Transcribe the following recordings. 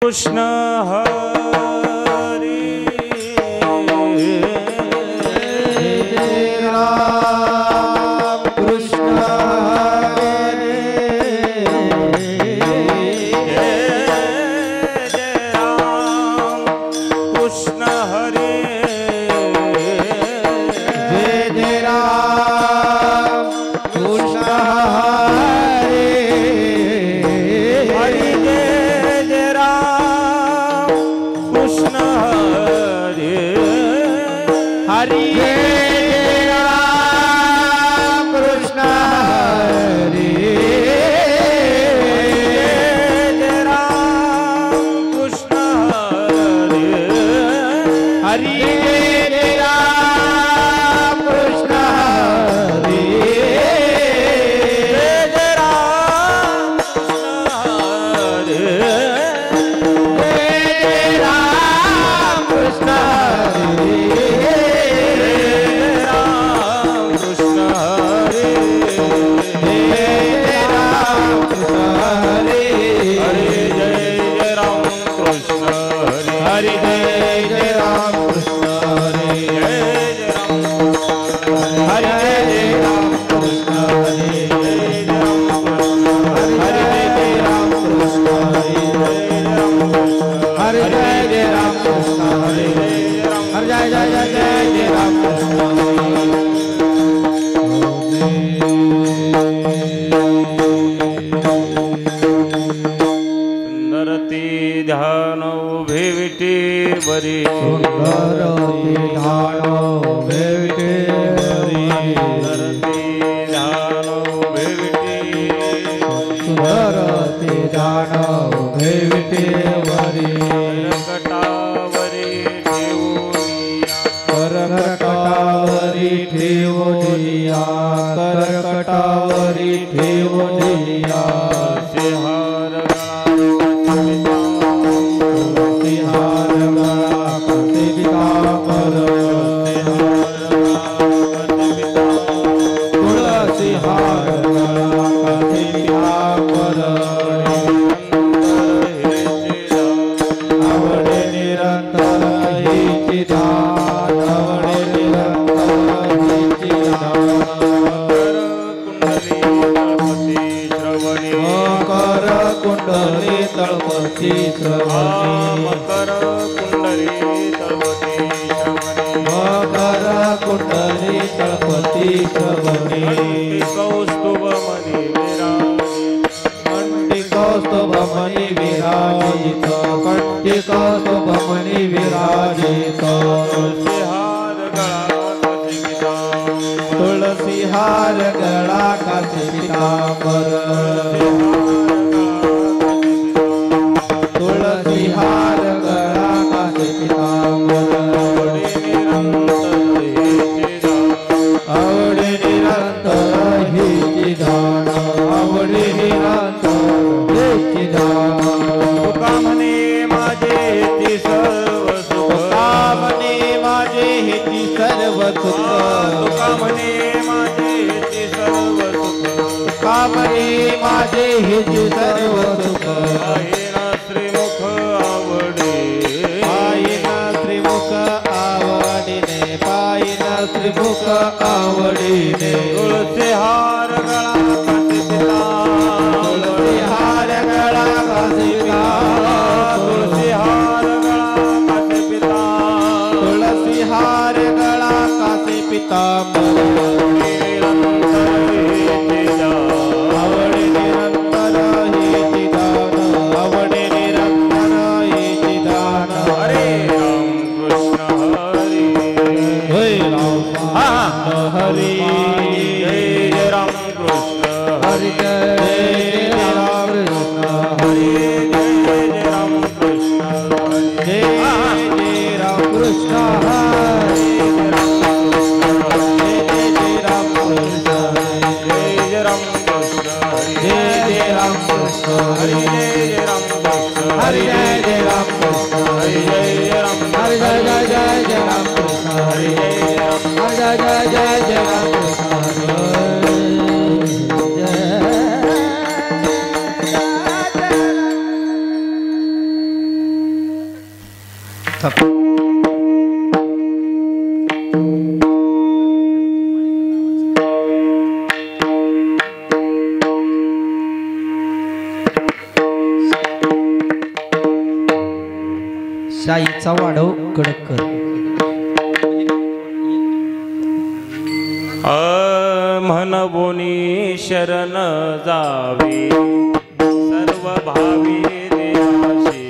कृष्ण हरे राम कृष्ण हरे जय राम कृष्ण हरे जय राम कृष्ण हरे हरि जय राम कृष्ण हरे हरि जय राम कृष्ण हरे जय राम कृष्ण हरे हरि जय राम कृष्ण हरे जय राम कृष्ण हरे जय राम कृष्ण हरे राम कृष्ण हरे जय राम कृष्ण हरे हरे जय राम कृष्ण हरे हरि जय राम कृष्ण हरे जय राम हरि जय राम कृष्ण हरे जय राम कृष्ण हरि जय राम कृष्ण हरे हरि जय जय जय जय राम कृष्ण सुंदरती ध्यान उभे विटे बरी सुंदरती ध्यान भेटे हरि सुंदरती ध्यान उभे विटे सुंदरती ध्यान भेटे हरि कटावरी ठेवूनिया करकटावरी ठेवूनिया करकटावरी ठेवूनिया सिहार तिहार गळा कसे पितांबर तुळसी हार गळा कसे पितांबर आवडे निरंतर हिची दान आवडे निरंतर हिची दान कुंडली तळपती श्रवणी मकर कुंडली तळपती श्रवणी मकर कुंडली तळपती श्रवणी मकर कुंडली तळपती श्रवणी कंठी कौस्तुभ मणी विराजित कंठी कौस्तुभ मणी विराजित तुळसी हार गळा कासे पितांबर तुळसी हार गळा कासे पितांबर आवडे निरंतर हिची दान आवडे निरंतर हिची दान तुका म्हणे माझे ती सर्व सुख कामने माझे हिची सर्व सुख तुका म्हणे माझे ती सर्व सुख कामने माझे हिची सर्व सुख पाहिना श्रीमुख आवडे पायिना श्रीमुख आवडीने पायिना श्रीमुख आवडीने तुळसी हार गळा कासे तुळसी पितांबर हार गळा कासे तुळसी हार गळा कासे पितांबर तुळसी हार गळा कासे पितांबर आवडे निरंतर हिची दान आवडे निरंतर हिची दान हरे राम कृष्ण हरी जय राम हरी जय राम कृष्ण हरि जय राम कृष्ण हरि जय राम कृष्ण जय राम कृष्ण हरि जय राम कृष्ण जय राम कृष्ण जय राम कृष्ण हरि जय राम कृष्ण हरि जय राम कृष्ण हरि जय राम हरि जय जय जय राम कृष्ण हरि हरि जय जय जय राम कृष्ण हरि जय सप शाईचा वाढव कडक कर म्हणबोनी शरण जावे सर्व भावी देवाशी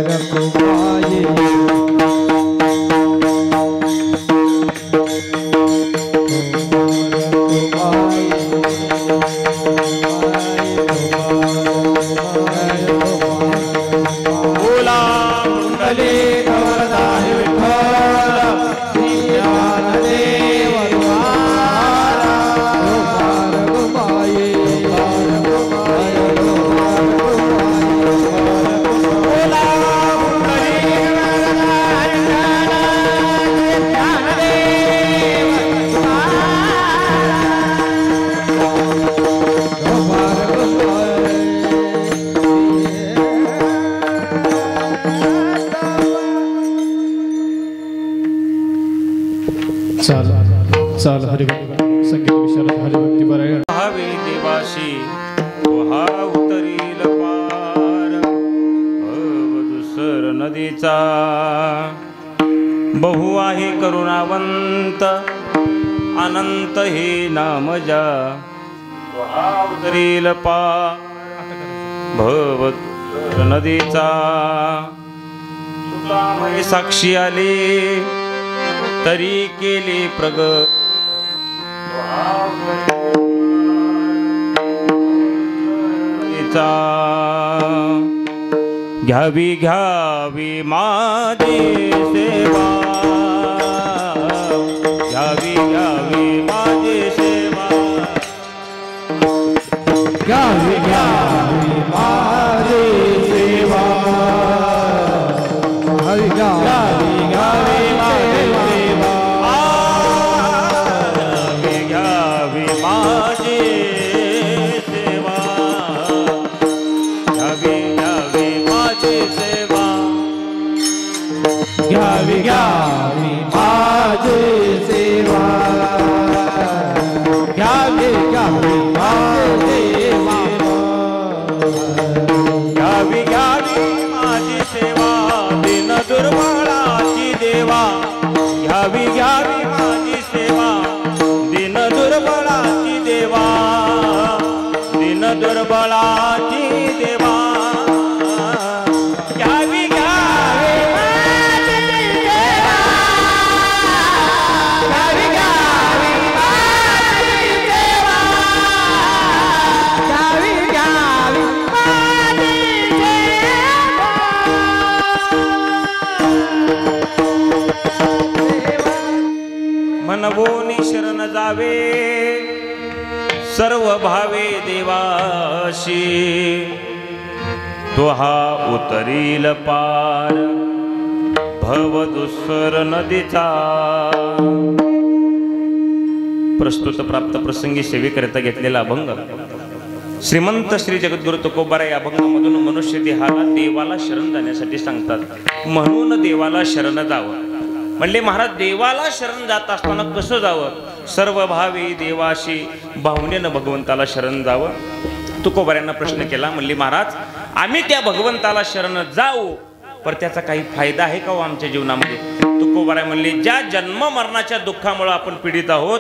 रखुमाई चाल हरिभक्ती संगीत विशारद हरिभक्ती पारायण भावे देवाशी हा उतरील पार दुसर नदीचा बहु आहे करुणावंत अनंत हे नाम जा हा उतरील पार भव नदीचा तुकामय साक्षी आले तरी केले प्रगट घ्यावी घ्यावी माझी सेवा घ्यावी घ्यावी माझी सेवा घ्यावी घ्यावी माझी सेवा घ्यावी घ्यावी माझी सेवा घ्यावी माझी सेवा घ्यावी घ्यावी माझी सेवा घ्यावी घ्यावी माझी सेवा घ्यावी घ्यावी माझी सेवा घ्यावी घ्यावी माझी सेवा दिन दुर्बळाची देवा घ्यावी घ्यावी माझी सेवा दिन दुर्बळाची देवा दिन दुर्बळाची देवा घ्यावी घ्यावी माझी सेवा घ्यावी घ्यावी माझी सेवा घ्यावी घ्यावी माझी सेवा मनवोनी शरण जावे सर्व भावे देवाशी तो हा उतरील पार भव दुसर नदीचा प्रस्तुत प्राप्त प्रसंगी सेवेकरिता घेतलेला अभंग श्रीमंत श्री जगद्गुरु तुकोबाराय या अभंगामधून मनुष्य देहाला देवाला शरण जाण्यासाठी सांगतात. म्हणून देवाला शरण जावं म्हणले महाराज. देवाला शरण जात असताना कसं जावं? सर्व भावी देवाशी भावनेनं भगवंताला शरण जावं. तुकोबाऱ्यांना प्रश्न केला. म्हणले महाराज आम्ही त्या भगवंताला शरण जाऊ पर त्याचा काही फायदा आहे का हो आमच्या जीवनामध्ये? तुकोबाराय म्हणले ज्या जन्म मरणाच्या दुःखामुळे आपण पीडित आहोत,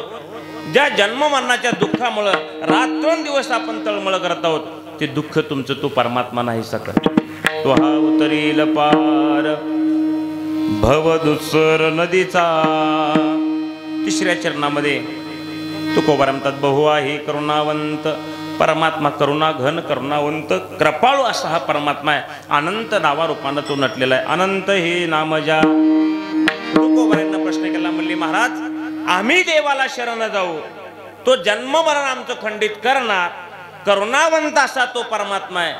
ज्या जन्म मरणाच्या दुःखामुळे रात्रंदिवस आपण तळमळ करत आहोत, ते दुःख तुमचं तो परमात्मा नाही सकत. तो हा उतरील पार भव दुसर नदीचा. तिसऱ्या चरणामध्ये तुकोबार म्हणतात बहु आहे करुणावंत परमात्मा. करुणा घन करुणावंत कृपाळू असा हा परमात्मा आहे. अनंत नावारूपानं तो नटलेला आहे. अनंत हे नाम ज्या. तुकोबारांना प्रश्न केला. म्हणले महाराज आम्ही देवाला शरण जाऊ, तो जन्म मरण आमचं खंडित करणार करुणावंत असा तो परमात्मा आहे.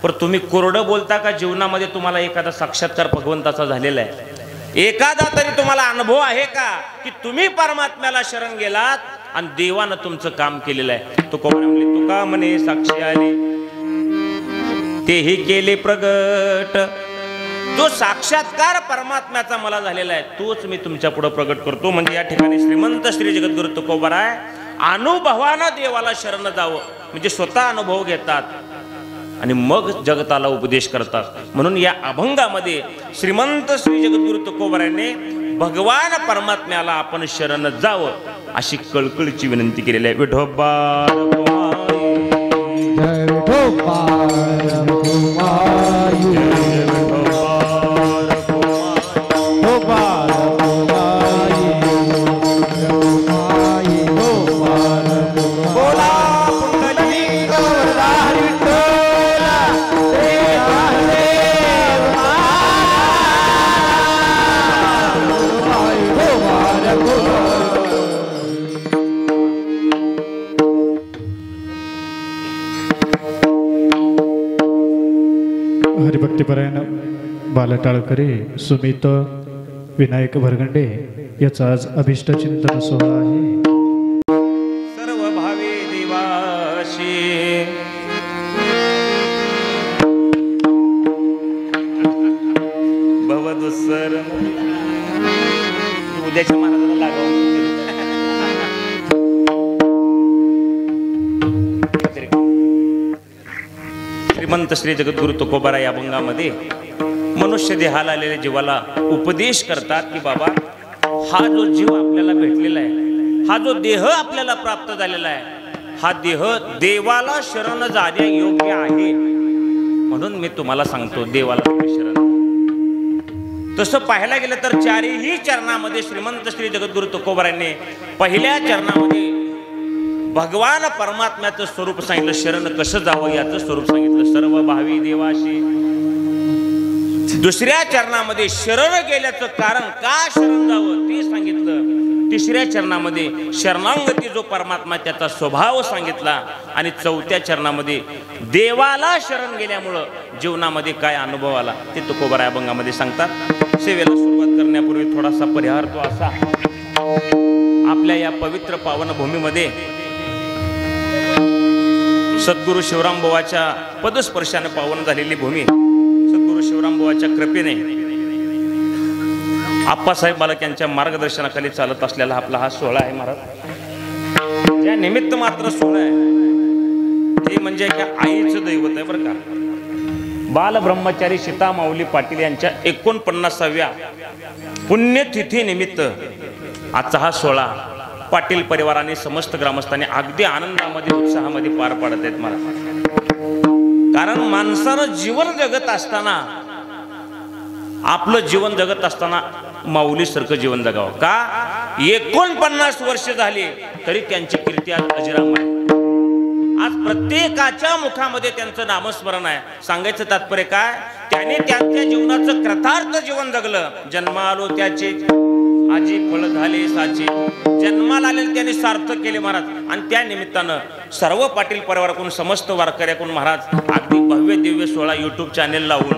पर तुम्ही कोरडं बोलता का? जीवनामध्ये तुम्हाला एखादा साक्षात्कार भगवंताचा झालेला आहे? एखादा तरी तुम्हाला अनुभव आहे का की तुम्ही परमात्म्याला शरण गेलात आणि देवानं तुमचं काम केलेलं आहे? तुकोबार म्हणले तुका म्हणे साक्षी आले तेही केले प्रगट. जो साक्षात्कार परमात्म्याचा मला झालेला आहे तोच मी तुमच्या पुढे प्रगट करतो. म्हणजे या ठिकाणी श्रीमंत श्री जगद्गुरु तुकोबाराय अनुभवानं देवाला शरण जावं म्हणजे स्वतः अनुभव घेतात. आणि मग जगताला उपदेश करतात. म्हणून या अभंगामध्ये श्रीमंत श्री जगद्गुरु तुकोबारायांनी भगवान परमात्म्याला आपण शरण जावं अशी कळकळीची विनंती केलेली आहे. विठोबा जय विठोबा रघुमाई, विठोबा रघुमाई, रघुमाई विठोबा रघुमाई. बोला पुंडलिक वरदा विठ्ठला, श्री महादेव रघुमाई विठोबा रघुमाई. हरिभक्तीपरायण बालटाळकरे सुमित विनायक भरगंडे याचा आज अभिष्ट चिंतन सोहळा आहे. सर्व भावे देवाशी भवदुसर उद्याच्या महाराजाला लागावं. श्रीमंत श्री जगद्गुरु तुकोबाराय या अभंगामध्ये मनुष्य देहाला आलेल्या जीवाला उपदेश करतात की बाबा, हा जो जीव आपल्याला भेटलेला आहे, हा जो देह आपल्याला प्राप्त झालेला आहे, हा देह देवाला शरण जाणे योग्य आहे. म्हणून मी तुम्हाला सांगतो, देवाला तुम्ही शरण. तसं पाहायला गेलं तर चारही चरणामध्ये श्रीमंत श्री जगद्गुरु तुकोबारायांनी पहिल्या चरणामध्ये भगवान परमात्म्याचं स्वरूप सांगितलं, शरण कसं जावं याचं स्वरूप सांगितलं, सर्व भावी देवाशी. दुसऱ्या चरणामध्ये शरण गेल्याचं कारण, का शरण जावं ते सांगितलं. तिसऱ्या चरणामध्ये शरणांगती जो परमात्मा त्याचा स्वभाव सांगितला. आणि चौथ्या चरणामध्ये देवाला शरण गेल्यामुळं जीवनामध्ये काय अनुभव आला ते तुकोबाराय अभंगामध्ये सांगतात. सेवेला सुरुवात करण्यापूर्वी थोडासा परिहार तो असा, आपल्या या पवित्र पावन भूमीमध्ये सद्गुरु शिवरामबुवाच्या पदस्पर्शाने पावन झालेली भूमी, सद्गुरु शिवरामबुवाच्या कृपेने आप्पासाहेब बालक यांच्या मार्गदर्शनाखाली चालत असलेला आपला हा सोहळा आहे महाराज. ज्या निमित्त मात्र सोहळा आहे ते म्हणजे एका आईचं दैवत आहे बरं का. बालब्रह्मचारी सीता माऊली पाटील यांच्या 49व्या पुण्यतिथी निमित्त आजचा हा सोहळा पाटील परिवाराने समस्त ग्रामस्थांनी अगदी आनंदामध्ये उत्साहामध्ये पार पाडत आहेत मला. कारण माणसानं जीवन जगत असताना, आपलं जीवन जगत असताना माऊलीसारखं जीवन जगावं. का 49 वर्ष झाली तरी त्यांची कीर्ती आज अजराम आहे. आज प्रत्येकाच्या मुखामध्ये त्यांचं नामस्मरण आहे. सांगायचं तात्पर्य काय, त्याने त्यांच्या जीवनाचं कृतार्थ जीवन जगलं. जन्मालो त्याचे आजी फळ झाले साचे, जन्माला आलेले त्याने सार्थक केले महाराज. आणि त्या निमित्तानं सर्व पाटील परिवाराकडून, समस्त वारकऱ्याकडून महाराज अगदी भव्य दिव्य सोहळा YouTube चॅनेल लावून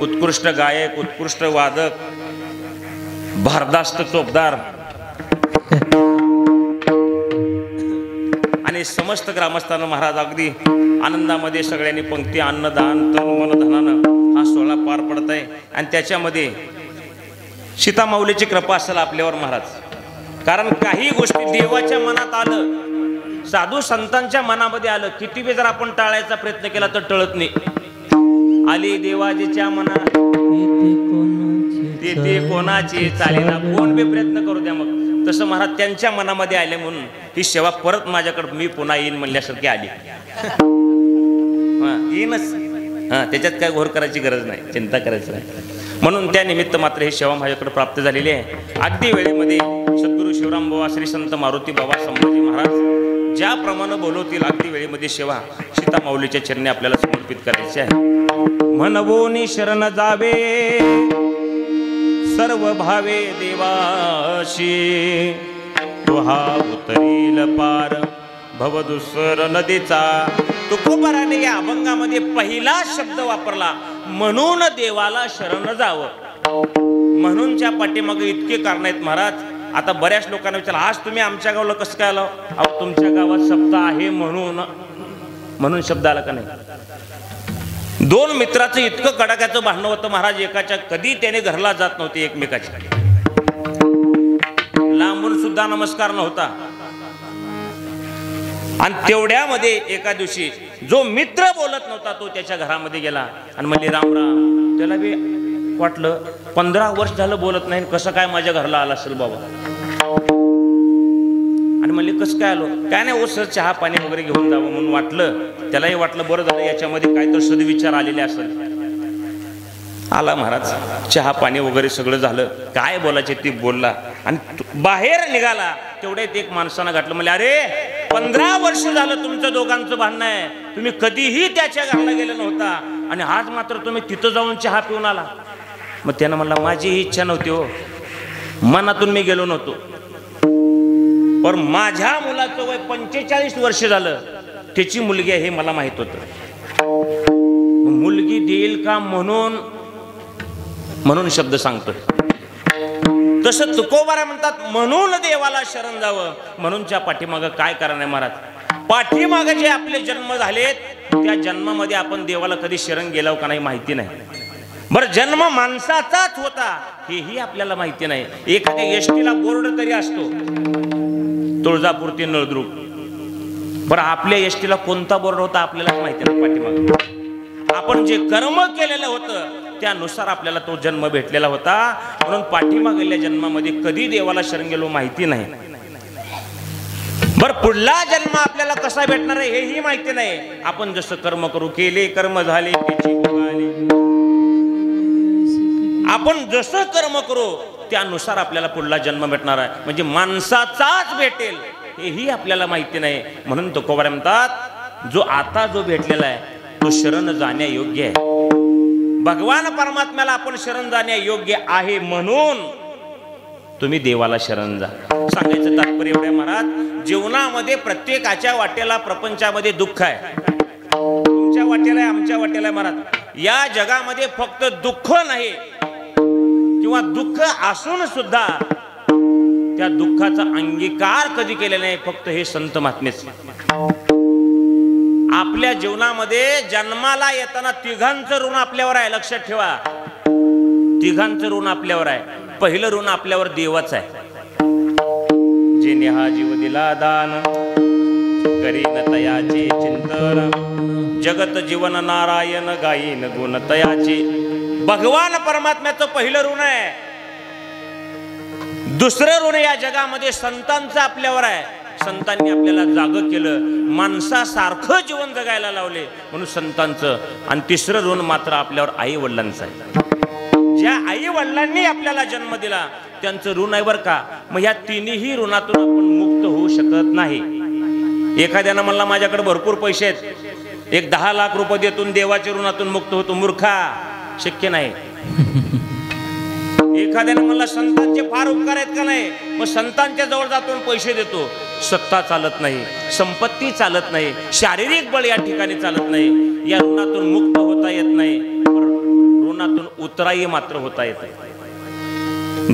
उत्कृष्ट गायक, उत्कृष्ट वादक, भारदास्त चोपदार आणि समस्त ग्रामस्थांना महाराज अगदी आनंदामध्ये सगळ्यांनी पंक्ती अन्नदान तन मन धनानं हा सोहळा पार पडत आहे. आणि त्याच्यामध्ये सीता माऊलीची कृपा असेल आपल्यावर महाराज. कारण काही गोष्टी देवाच्या मनात आलं, साधू संतांच्या मनामध्ये आलं, किती वेळ जर आपण टाळायचा प्रयत्न केला तर टळत नाही. आली देवाजीच्या मनात ते कोणाची चालेना, कोण बी प्रयत्न करू द्या. मग तसं महाराज त्यांच्या मनामध्ये आले म्हणून ही सेवा परत माझ्याकडे मी पुन्हा येईन म्हणल्यासारखी आली. येईनच, त्याच्यात काय घोर करायची गरज नाही, चिंता करायची नाही. म्हणून त्या निमित्त मात्र ही सेवा माझ्याकडे प्राप्त झालेली आहे. अगदी वेळेमध्ये सद्गुरू शिवरामबुवा, श्री संत मारुती बाबा संभाजी महाराज ज्याप्रमाणे बोलवतील अगदी वेळेमध्ये सेवा सीता माऊलीच्या चरणी आपल्याला समर्पित करायची आहे. म्हणवोनी शरण जावे सर्व भावे देवाशी, तुहा उतरील पार भवदुसर नदीचा. तुकोबाराने या अभंगामध्ये पहिला शब्द वापरला, म्हणून देवाला शरण जावं. म्हणूनच्या पाठीमागे इतके कारण आहेत महाराज. आता बऱ्याच लोकांना विचारलं, आज तुम्ही आमच्या गावाला कसं काय आलो? अहो, तुमच्या गावात सप्ताह आहे म्हणून शब्द आला का नाही? दोन मित्राचं इतकं कडाक्याचं भांडण होतं महाराज एकाच्या, कधी त्याने घरला जात नव्हते एकमेकाच्या, लांबून सुद्धा नमस्कार नव्हता. आणि तेवढ्यामध्ये एका दिवशी जो मित्र बोलत नव्हता तो त्याच्या घरामध्ये गेला आणि म्हणले राम राम. त्याला बी वाटलं 15 वर्ष झालं बोलत नाही, कसं काय माझ्या घरला आला असेल बाबा. आणि म्हणले कसं काय आलो. काय नाही ओ सर चहा पाणी वगैरे घेऊन जावं म्हणून वाटलं. त्यालाही वाटलं बरं झालं याच्यामध्ये काय तर सद्विचार आलेले असेल. आला महाराज, चहा पाणी वगैरे सगळं झालं. काय बोलायचे ते बोलला आणि बाहेर निघाला. तेवढ्यात एक माणसानं घातलं, म्हणजे अरे 15 वर्ष झालं तुमचं दोघांचं भांडण आहे, तुम्ही कधीही त्याच्या घराला गेले नव्हता आणि आज मात्र तुम्ही तिथं जाऊन चहा पिऊन आला. मग त्यानं म्हणला माझी ही इच्छा नव्हती हो, मनातून मी गेलो नव्हतो, पण माझ्या मुलाचं वय 45 वर्ष झालं, त्याची मुलगी आहे हे मला माहित होतं. मुलगी देईल का म्हणून शब्द सांगतोय. तसं तुकोबारा म्हणतात म्हणून देवाला शरण जावं. म्हणूनच्या पाठीमागं काय कारण आहे महाराज. पाठीमागं जे आपले जन्म झालेत त्या जन्मामध्ये आपण देवाला कधी शरण गेलो का नाही माहिती नाही. बरं जन्म माणसाचाच होता हेही आपल्याला माहिती नाही. एखाद्या एसटीला बोर्ड तरी असतो तुळजापूर ते नळदुर्ग, बरं आपल्या एसटीला कोणता बोर्ड होता आपल्याला माहिती नाही. पाठीमागं आपण जे कर्म केलेलं होतं त्यानुसार आपल्याला तो जन्म भेटलेला होता. म्हणून पाठीमागल्या जन्मामध्ये कधी देवाला शरण गेलो माहिती नाही. बर पुढला जन्म आपल्याला कसा भेटणार आहे हेही माहिती नाही. आपण जसं कर्म करू, केले कर्म झाले त्याची भोगाली. आपण जसं कर्म करू त्यानुसार आपल्याला पुढला जन्म भेटणार आहे. म्हणजे माणसाचाच भेटेल हेही आपल्याला माहिती नाही. म्हणून तुकोबारा म्हणतात जो आता जो भेटलेला आहे तो शरण जाण्यायोग्य आहे. भगवान परमात्म्याला आपण शरण जाण्या योग्य आहे म्हणून तुम्ही देवाला शरण जा. सांगायचं तात्पर्य एवढे महाराज, जीवनामध्ये प्रत्येकाच्या वाटेला प्रपंचामध्ये दुःख आहे. तुमच्या वाटेला आहे, आमच्या वाटेला आहे महाराज. या जगामध्ये फक्त दुःख नाही किंवा दुःख असून सुद्धा त्या दुःखाचा अंगीकार कधी केलेला नाही फक्त हे संत महात्मेच. आपल्या जीवनामध्ये जन्माला येताना तिघांचं ऋण आपल्यावर आहे. लक्षात ठेवा, तिघांचं ऋण आपल्यावर आहे. पहिलं ऋण आपल्यावर देवाचं आहे. जेने हा जीव दिला दान करीन तयाचे चिंतन, जगत जीवन नारायण गायीन गुण तयाचे. भगवान परमात्म्याचं पहिलं ऋण आहे. दुसरं ऋण या जगामध्ये संतांचं आपल्यावर आहे. संतांनी आपल्याला जागं केलं, माणसासारखं जीवन जगायला लावले म्हणून संतांचं. आणि तिसरं ऋण मात्र आपल्यावर आई वडिलांचं आहे. ज्या आई वडिलांनी आपल्याला जन्म दिला त्यांचं ऋण आहे बरं का. मग या तिन्ही ऋणातून आपण मुक्त होऊ शकत नाही. एखाद्यानं म्हणला माझ्याकडे भरपूर पैसे आहेत, एक 10 लाख रुपये देतून देवाच्या ऋणातून मुक्त होतो. मूर्खा, शक्य नाही. एखाद्याने म्हणला संतांचे फार उपकार आहेत का नाही, मग संतांच्या जवळ जातो पैसे देतो. सत्ता चालत नाही, संपत्ती चालत नाही, शारीरिक बळ या ठिकाणी चालत नाही. या ऋणातून मुक्त होता येत नाही, ऋणातून उतराई मात्र होता येते.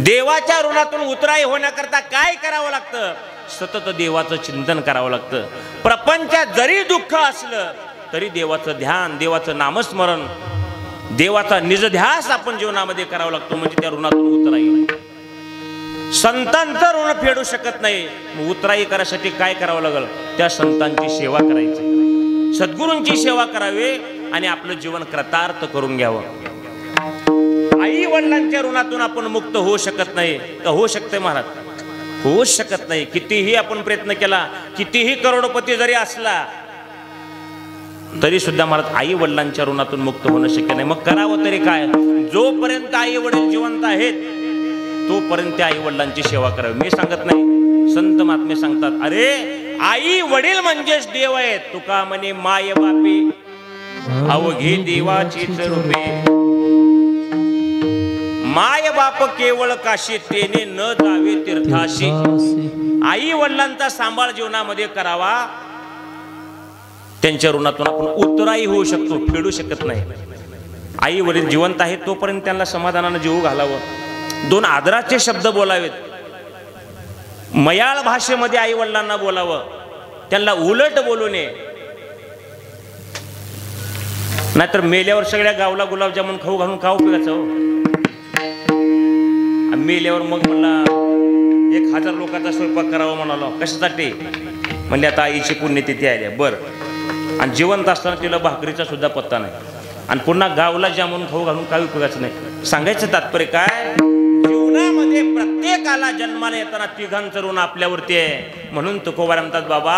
देवाच्या ऋणातून उतराई होण्याकरता काय करावं लागतं? सतत देवाचं चिंतन करावं लागतं. प्रपंचात जरी दुःख असलं तरी देवाचं ध्यान, देवाचं नामस्मरण, देवाचा निजध्यास आपण जीवनामध्ये करावा लागतो. म्हणजे त्या ऋणातून उतराई. संतांचं ऋण फेडू शकत नाही, मग उतराई करायसाठी काय करावं लागेल? त्या संतांची सेवा करायची, सद्गुरूंची सेवा करावी आणि आपलं जीवन कृतार्थ करून घ्यावं. आई वडिलांच्या ऋणातून आपण मुक्त होऊ शकत नाही का? होऊ शकते महाराज? होऊ शकत नाही. कितीही आपण प्रयत्न केला, कितीही करोडपती जरी असला तरी सुद्धा महाराज आई वडिलांच्या ऋणातून मुक्त होणं शक्य नाही. मग करावं तरी काय? जोपर्यंत आई वडील जिवंत आहेत तोपर्यंत आई वडिलांची सेवा करावी. मी सांगत नाही, संत महात्मे सांगतात. अरे आई वडील म्हणजेच देव आहेत. तुका म्हणे माय बापे अवघे देवाचीच रूपे, माय बाप केवळ काशी तेने न जावे तीर्थाशी. आई वडिलांचा सांभाळ जीवनामध्ये करावा, त्यांच्या ऋणातून आपण उतराई होऊ शकतो, फेडू शकत नाही. आई वडील जिवंत आहेत तोपर्यंत त्यांना समाधानानं जीव घालावं. 2 आदराचे शब्द बोलावेत. मयाळ भाषेमध्ये आई वडिलांना बोलावं, त्यांना उलट बोलू नये. नाहीतर मेल्यावर सगळ्या गावला गुलाबजामुन खाऊ घालून का उपयोगाचं हो? मेल्यावर मग म्हणला 1000 लोकांचा स्वयंपाक करावा म्हणालो, कशासाठी? म्हणजे आता आईची पुण्यतिथी आली आहे बर, आणि जिवंत असताना तिला भाकरीचा सुद्धा पत्ता नाही, आणि पुन्हा गावला जामून खाऊ घालून काय उपयोगाचं नाही. सांगायचं तात्पर्य काय, जीवनामध्ये प्रत्येकाला जन्माला येताना तिघांचं ऋण आपल्यावरती आहे. म्हणून तुकोबा म्हणतात बाबा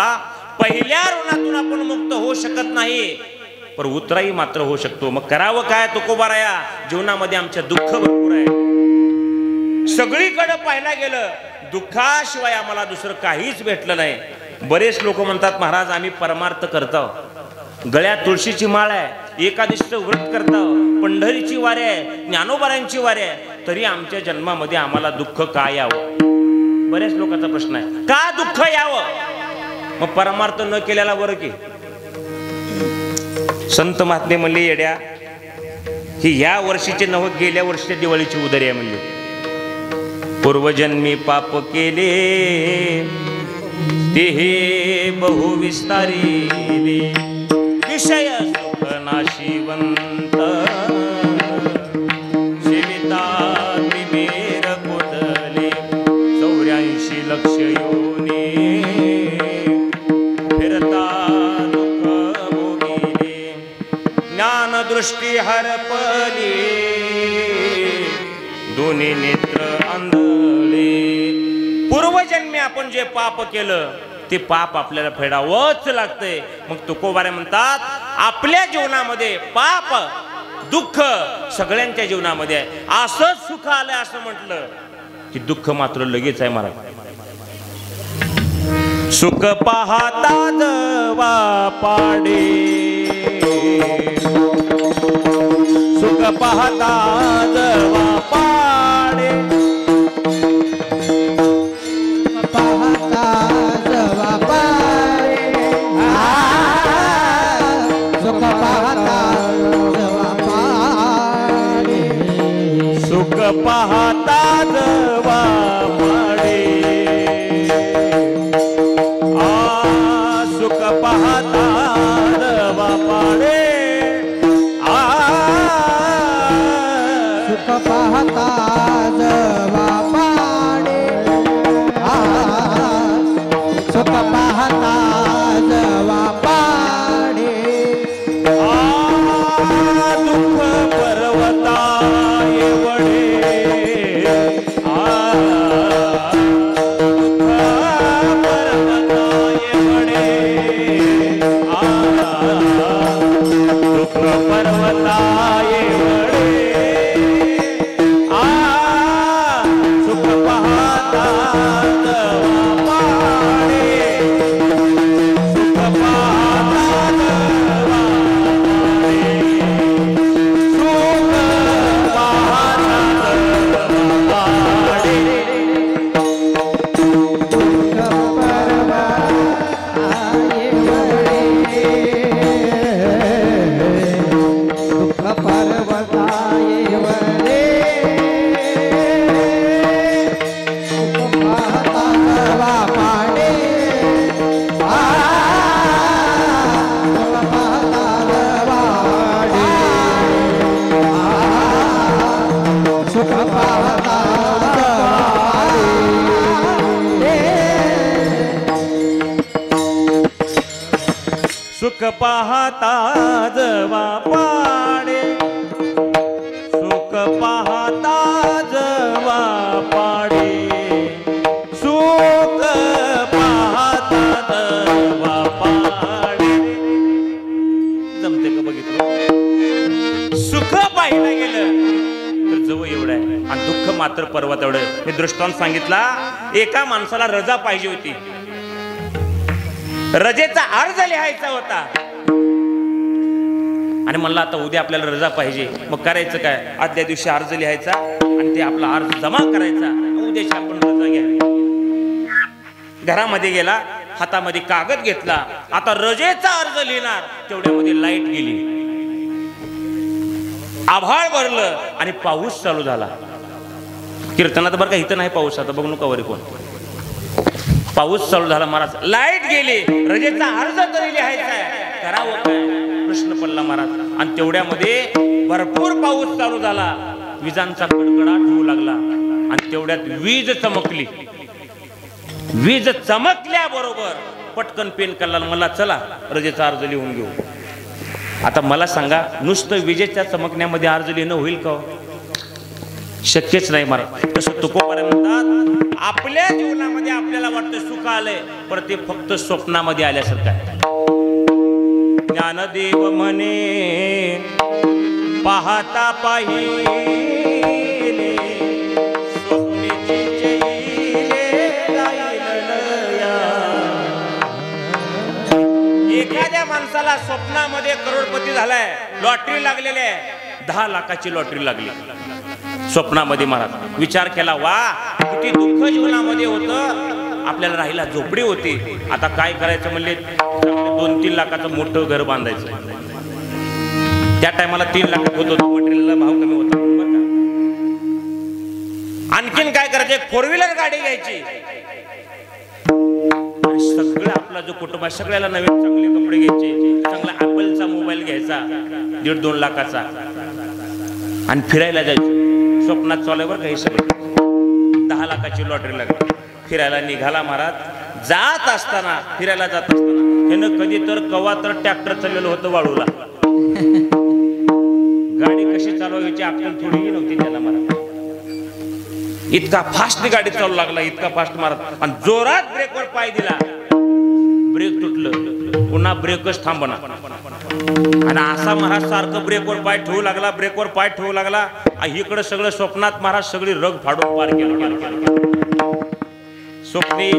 पहिल्या ऋणातून आपण मुक्त होऊ शकत नाही, पण उतराई मात्र होऊ शकतो. मग करावं काय तुकोबाराया, जीवनामध्ये आमच्या दुःख भरपूर आहे. सगळीकडे पाहायला गेलं दुःखाशिवाय आम्हाला दुसरं काहीच भेटलं नाही. बरेच लोक म्हणतात महाराज आम्ही परमार्थ करतो, गळ्यात तुळशीची माळ आहे, एकादशीचं व्रत करतो, पंढरीची वारी आहे, ज्ञानोबारांची वारी आहे, तरी आमच्या जन्मामध्ये आम्हाला दुःख का यावं. बऱ्याच लोकांचा प्रश्न आहे का दुःख यावं. मग परमार्थ न केल्याला बरं की. संत महात्मे म्हणले येड्या ही या वर्षीची नव गेल्या वर्षीच्या दिवाळीची उदरी आहे. म्हणले पूर्वजन्मी पाप केले ते हे बहु विस्तारिले, विषय सुख नाशिवंत सेविता मेर कोदले, 84 लक्ष योने फिरता दुःख भोगिले, ज्ञान दृष्टी हरपली दोन्ही नेत्र अंधळे. पूर्वजन्मी आपण जे पाप केलं ते पाप आपल्याला फेडावंच लागतंय. मग तुकोबारे म्हणतात आपल्या जीवनामध्ये पाप दुःख सगळ्यांच्या जीवनामध्ये आहे. असंच सुख आलं असं म्हटलं की दुःख मात्र लगेच आहे. मला सुख पाहता जवा पाडे, सुख पाहता जवा पाडे, पाहता जवा पाडे, सुख पाहता जवा पाडे, सुख पाहता जवा पाडे, सुख पाहता जवा पाडे, सुख पाहता जवा पाडे, सुख पाहता जवा पाडे, दुःख पर्वता एवढे, दुःख पर्वता एवढे, सुख पाहता जवा पाडे, सुख पाहता जवा पाडे, सुख पाहता जवा पाडे. दुःख पर्वता एवढे, सुख पाहता जवा पाडे, सुख पाहता जवा पाडे, सुख पाहता जवा पाडे, सुख पाहता जवा पाडे, सुख पाहता जवा पाडे, सुख पाहता जवा पाडे. जमते का बघितलं. सुख पाहिलं गेलं तर जवळ एवढं आहे आणि दुःख मात्र पर्वत एवढं. हे दृष्टांत सांगितला. एका माणसाला रजा पाहिजे होती, रजेचा अर्ज लिहायचा होता आणि म्हणलं आता उद्या आपल्याला रजा पाहिजे. मग करायचं काय, आदल्या दिवशी अर्ज लिहायचा आणि ते आपला अर्ज जमा करायचा, उद्याची आपण रजा घ्यावी. घरामध्ये गेला, हातामध्ये कागद घेतला, आता रजेचा अर्ज लिहिणार, तेवढ्यामध्ये लाईट गेली, आभाळ भरलं आणि पाऊस चालू झाला. कीर्तनात बरं का इथं नाही पाऊस, आता बघू नका वरी कोण. पाऊस चालू झाला, महाराज लाईट गेली, रजेचा अर्ज तरी लिहायचा आहे, करावं काय प्रश्न पडला महाराज. आणि तेवढ्यामध्ये भरपूर पाऊस चालू झाला, विजांचा कडकडाट होऊ लागला आणि तेवढ्यात वीज चमकली. वीज चमकल्याबरोबर पटकन पेन काढला मला चला रजेचा अर्ज लिहून घेऊ. आता मला सांगा नुसतं विजेच्या चमकण्यामध्ये अर्ज लिहिणं होईल का? शक्यच नाही महाराज. तसं तुकोबारे म्हणतात आपल्या जीवनामध्ये आपल्याला वाटतं सुख आलंय पण ते फक्त स्वप्नामध्ये आल्यासारखं आहे. ज्ञानदेव म्हणे पाहता पाहिले एखाद्या माणसाला स्वप्नामध्ये करोडपती झालाय, लॉटरी लागलेली आहे, 10 लाखाची लॉटरी लागली स्वप्नामध्ये. महाराज विचार केला वा किती दुःख जीवनामध्ये होतं, आपल्याला राहिला झोपडी होती, आता काय करायचं म्हणले 2-3 लाखाचं मोठं घर बांधायचं. त्या टायमाला 3 लाख होत होतं, मटेरियलला भाव कमी होता बरं का. आणखीन काय करायचं 4 व्हीलर गाडी घ्यायची. सगळं आपला जो कुटुंब आहे सगळ्याला नवीन चांगले कपडे घ्यायचे, चांगला ॲपलचा मोबाईल घ्यायचा 1.5-2 लाखाचा आणि फिरायला जायचं. स्वप्नात चालू बरं का हे सगळं. 10 लाखाची लॉटरी लागली, फिरायला निघाला महाराज. जात असताना फिरायला जात असताना ह्यानं कधी तर कवा तर ट्रॅक्टर चाललेलं होतं वाळूला. गाडी कशी चालवायची अक्कल थोडीही नव्हती त्याला महाराज. इतका फास्ट गाडी चालू लागला, इतका फास्ट महाराज, आणि जोरात ब्रेकवर पाय दिला, ब्रेक तुटलं, पुन्हा ब्रेकच थांबना. आणि असा महाराज सारखं ब्रेकवर पाय ठेवू लागला, ब्रेकवर पाय ठेवू लागला. इकडे सगळं स्वप्नात महाराज सगळी रग फाडून पार केलं. स्वप्ने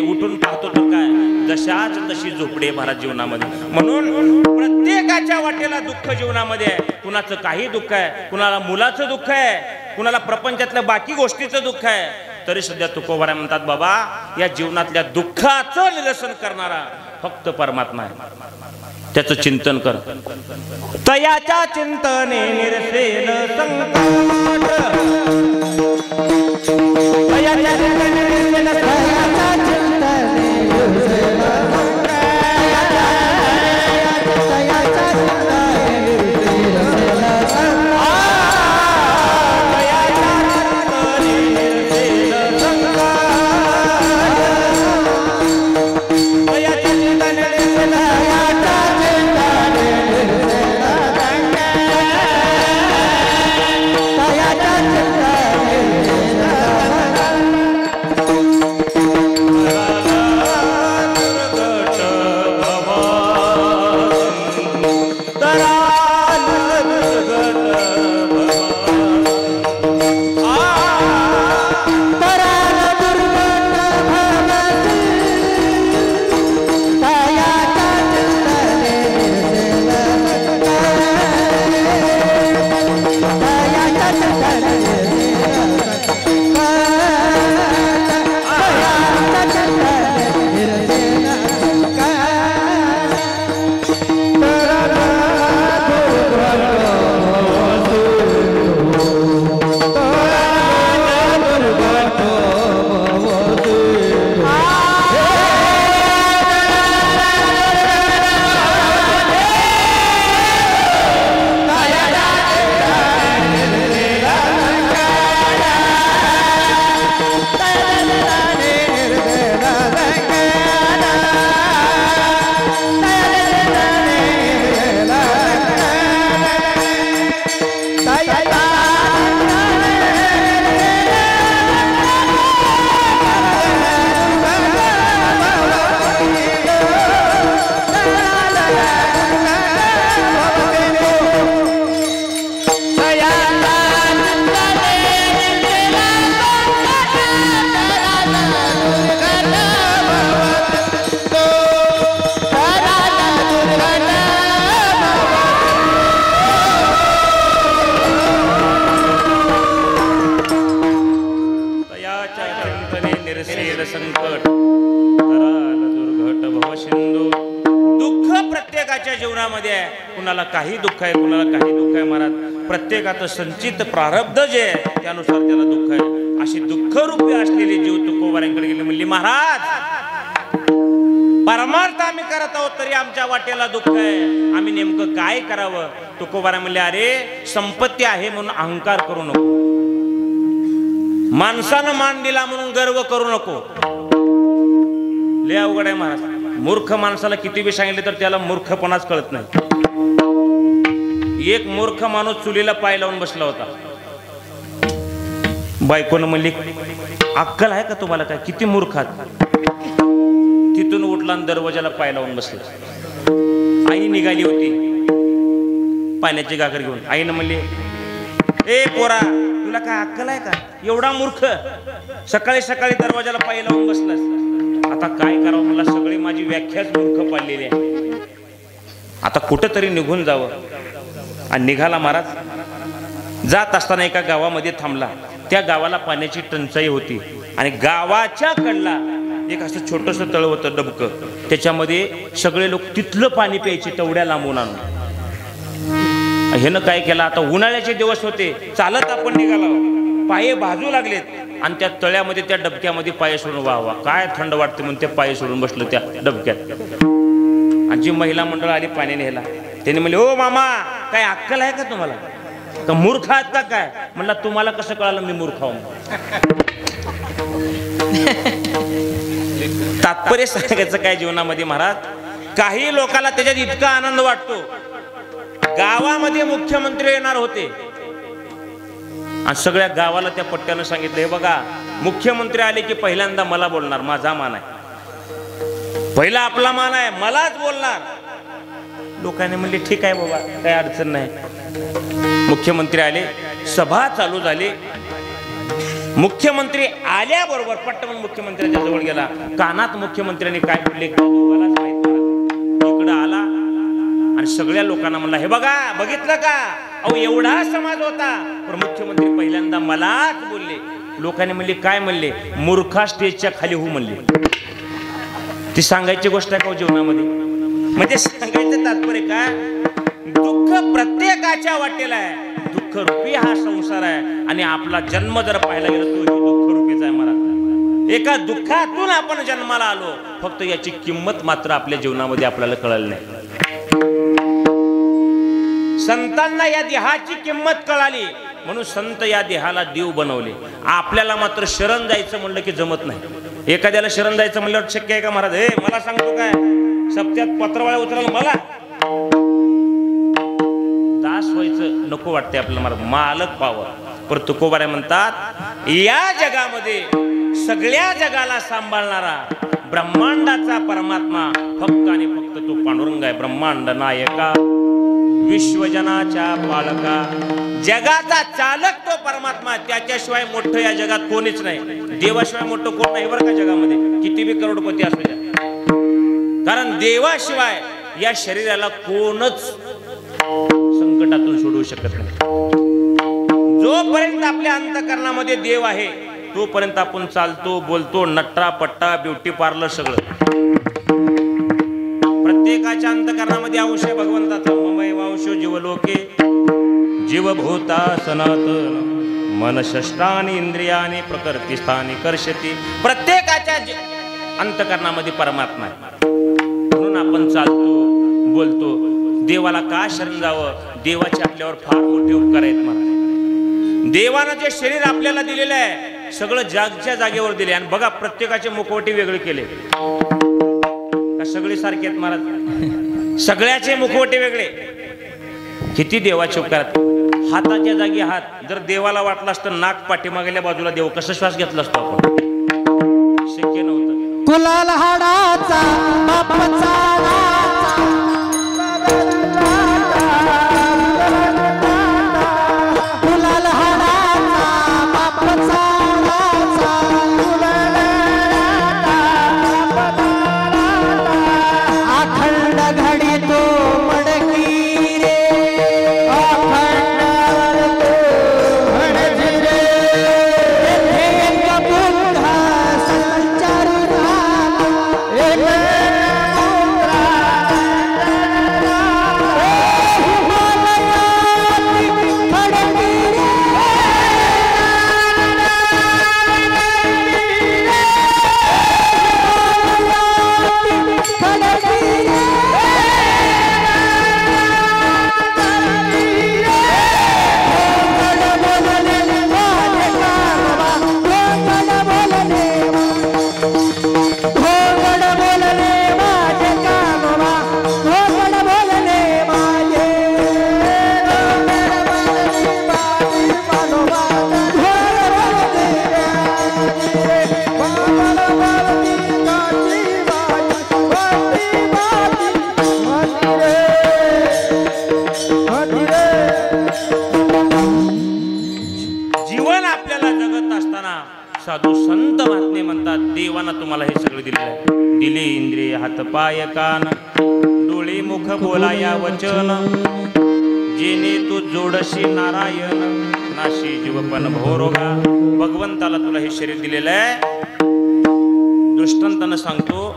उठून पाहतो तर काय जशाच तशी झोपडी महाराज जीवनामध्ये. म्हणून प्रत्येकाच्या वाटेला दुःख जीवनामध्ये आहे. कुणाचं काही दुःख आहे, कुणाला मुलाचं दुःख आहे, कुणाला प्रपंचातल्या बाकी गोष्टीचं दुःख आहे. तरी सध्या तुकोबारे म्हणतात बाबा या जीवनातल्या दुःखाचं निरसन करणारा फक्त परमात्मा आहे. त्याचं चिंतन कर. तयाच्या चिंतने निरसेन संकट, तयाच्या चिंतने संकट दुर्घट भवसिंधू. दुःख प्रत्येकाच्या जीवनामध्ये आहे. कुणाला काही दुःख आहे, कुणाला काही दुःख आहे महाराज. प्रत्येकाचं संचित प्रारब्ध जे आहे त्यानुसार त्याला दुःख आहे. अशी दुःखरूपी असलेली जीव तुकोबाऱ्यांकडे गेली, म्हणली महाराज परमार्थ आम्ही करत आहोत तरी आमच्या वाटेला दुःख आहे, आम्ही नेमकं काय करावं. तुकोबारा म्हणले अरे संपत्ती आहे म्हणून अहंकार करू नको, माणसानं मान दिला म्हणून गर्व करू नको. लय अवघड आहे महाराज. मूर्ख माणसाला किती बी सांगितले तर त्याला मूर्खपणाच कळत नाही. एक मूर्ख माणूस चुलीला पाय लावून बसला होता. बायकोनं म्हणली, अक्कल आहे का तुम्हाला? काय किती मूर्ख आहात. तिथून उठला आणि दरवाजाला पाय लावून बसला. आई निघाली होती पाण्याची गागर घेऊन. आईनं म्हणली, ए पोरा, तुला काय अक्कल आहे का? एवढा मूर्ख, सकाळी सकाळी दरवाजाला पाय लावून बसलास. आता काय करावं, मला सगळी माझी व्याख्याच मूर्ख पाडलेली आहे. आता कुठंतरी निघून जावं. आणि निघाला महाराज. जात असताना एका गावामध्ये थांबला. त्या गावाला पाण्याची टंचाई होती आणि गावाच्या कडला एक असं छोटंसं तळ होतं, डबकं. त्याच्यामध्ये सगळे लोक तिथलं पाणी प्यायचे, तेवढ्या लांबून आणून. ह्यानं काय केलं, आता उन्हाळ्याचे दिवस होते, चालत आपण निघाला, पाय भाजू लागलेत आणि त्या तळ्यामध्ये त्या डबक्यामध्ये पाय सोडून, वा वा काय थंड वाटते म्हणून ते पाय सोडून बसलं त्या डबक्यात. आणि जी महिला मंडळ आली पाणी न्यायला, त्याने म्हणले, ओ मामा, काय अक्कल आहे का तुम्हाला? का मूर्ख आहात का काय? म्हणला, तुम्हाला कसं कळालं मी मूर्ख आहो? तात्पर्य सांगायचं काय जीवनामध्ये महाराज, काही लोकांना त्याच्यात इतका आनंद वाटतो. गावामध्ये मुख्यमंत्री येणार होते आणि सगळ्या गावाला त्या पट्ट्यानं सांगितलं, हे बघा, मुख्यमंत्री आले की पहिल्यांदा मला बोलणार, माझा मान आहे, पहिला आपला मान आहे, मलाच बोलणार. लोकांनी म्हणले, ठीक आहे बाबा, काही अडचण नाही. मुख्यमंत्री आले, सभा चालू झाली. मुख्यमंत्री आल्याबरोबर पट्टमन मुख्यमंत्र्यांच्या जवळ गेला. कानात मुख्यमंत्र्यांनी काय बोलले इकडं आला आणि सगळ्या लोकांना म्हणला, हे बघा, बघितलं का, अहो एवढा समाज होता, पण मुख्यमंत्री पहिल्यांदा मलाच बोलले. लोकांनी म्हणले, काय म्हणले? मूर्खा स्टेजच्या खाली हो म्हणले. ती सांगायची गोष्ट आहे का जीवनामध्ये? म्हणजे सांगायचं तात्पर्य काय, दुःख प्रत्येकाच्या वाटेला आहे. दुःख रूपी हा संसार आहे आणि आपला जन्म जर पाहायला गेला तो दुःख रूपीचा आहे महाराज. एका दुःखातून आपण जन्माला आलो, फक्त याची किंमत मात्र आपल्या जीवनामध्ये आपल्याला कळली नाही. संतांना या देहाची किंमत कळाली म्हणून संत या देहाला देव बनवले. आपल्याला मात्र शरण जायचं म्हणलं की जमत नाही. एखाद्याला शरण जायचं म्हणल्यावर शक्य आहे का महाराज? हे मला सांगतो काय, सप्त्यात पत्रवाळ्या उतरायला मला दास व्हायचं नको वाटते आपल्याला महाराज, मालक पावर. पर तुकोबारे म्हणतात, या जगामध्ये सगळ्या जगाला सांभाळणारा ब्रह्मांडाचा परमात्मा फक्त आणि फक्त तो पांडुरंग आहे. ब्रह्मांड नायका, विश्वजनाच्या पालका, जगाचा चालक तो परमात्मा. त्याच्याशिवाय मोठं या जगात कोणीच नाही. देवाशिवाय मोठं कोण नाही बरं का जगामध्ये, किती बी करोडपती असू द्या. कारण देवाशिवाय या शरीराला कोणच संकटातून सोडवू शकत नाही. जोपर्यंत आपल्या अंतःकरणामध्ये देव आहे तोपर्यंत आपण चालतो, बोलतो, नट्टा पट्टा, ब्युटी पार्लर सगळं. प्रत्येकाच्या अंतःकरणामध्ये अंश आहे भगवंताचा. ममैवांशो जीवलोके जीवभूता सनातन मन षष्ठानि इंद्रियानि प्रकृतिस्थानि कर्षति. प्रत्येकाच्या अंतःकरणामध्ये परमात्मा आहे. म्हणून आपण चालतो, बोलतो. देवाला का शरण जावं? देवाचे आपल्यावर फार मोठे उपकार आहेत महाराज. देवानं जे शरीर आपल्याला दिलेलं आहे सगळं जागच्या जागेवर दिले. आणि बघा, प्रत्येकाचे मुखवटे वेगळे केले का? सगळे सारखे आहेत महाराज? सगळ्याचे मुखवटे वेगळे. किती देवाचे उपकार. हाताच्या जागी हात. जर देवाला वाटलं असतं नाक पाठीमागल्या बाजूला देव, कसं श्वास घेतला असतो आपण? शक्य नव्हतं. कुलाल हाडाचा बापाचा साधू संत महात्मे म्हणतात देवानं तुम्हाला हे सगळं दिलेलं आहे. दिले इंद्रिय हात पाय कान डोळे मुख बोलाया वचन जेने तू जोडशी नारायण नाशी जीवपण भोरोगा. भगवंताला तुला हे शरीर दिलेलं आहे. दृष्टांतानं सांगतो,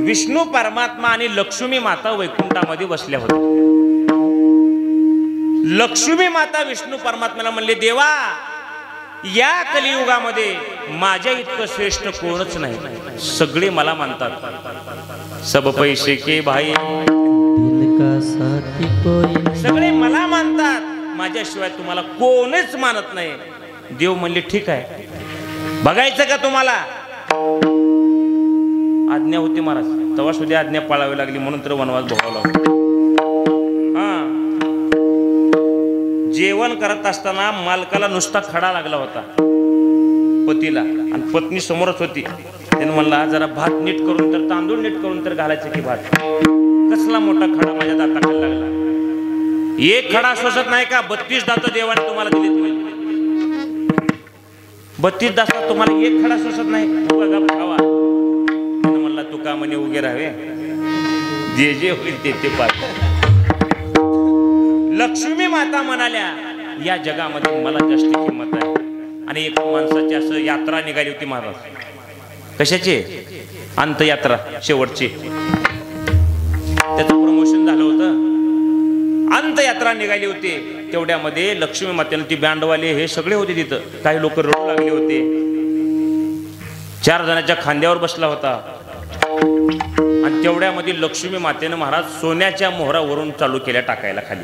विष्णू परमात्मा आणि लक्ष्मी माता वैकुंठामध्ये बसल्या होत्या. लक्ष्मी माता विष्णू परमात्म्याला म्हणले, देवा या कलियुगामध्ये माझ्या इतकं श्रेष्ठ कोणच नाही, सगळे मला मानतात. सब पैसे के भाई, सगळे मला मानतात, माझ्याशिवाय तुम्हाला कोणीच मानत नाही. देव म्हणले ठीक आहे, बघायचं का तुम्हाला. आज्ञा होती महाराज, तेव्हा सुद्धा आज्ञा पाळावी लागली, म्हणून तर वनवास भोगावा लागला. जेवण करत असताना मालकाला नुसता खडा लागला होता पतीला, आणि पत्नी समोरच होती. त्याने म्हणला जरा भात नीट करून तर, तांदूळ नीट करून तर घालायचं की भात. कसला मोठा खडा माझ्या दाताखाली लागला. एक खडा सोसत नाही का? 32 दात देवाने तुम्हाला दिलीत. 32 दातात तुम्हाला एक खडा सोसत नाही. खावा म्हणला, तुका म्हणे उगे राहावे, जे जे होईल ते पाठ. लक्ष्मी माता म्हणाल्या, या जगामध्ये मला जास्त किंमत आहे. आणि एक माणसाची असं यात्रा निघाली होती महाराज. कशाची? अंतयात्रा, शेवटची. त्याचं प्रमोशन झालं होतं. अंतयात्रा निघाली होती. तेवढ्यामध्ये लक्ष्मी मातेनं, ती बँडवाले हे सगळे होते तिथं. काही लोक रडू लागले होते. 4 जणांच्या खांद्यावर बसला होता. आणि तेवढ्यामध्ये लक्ष्मी मातेनं महाराज सोन्याच्या मोहरावरून चालू केल्या टाकायला खाली.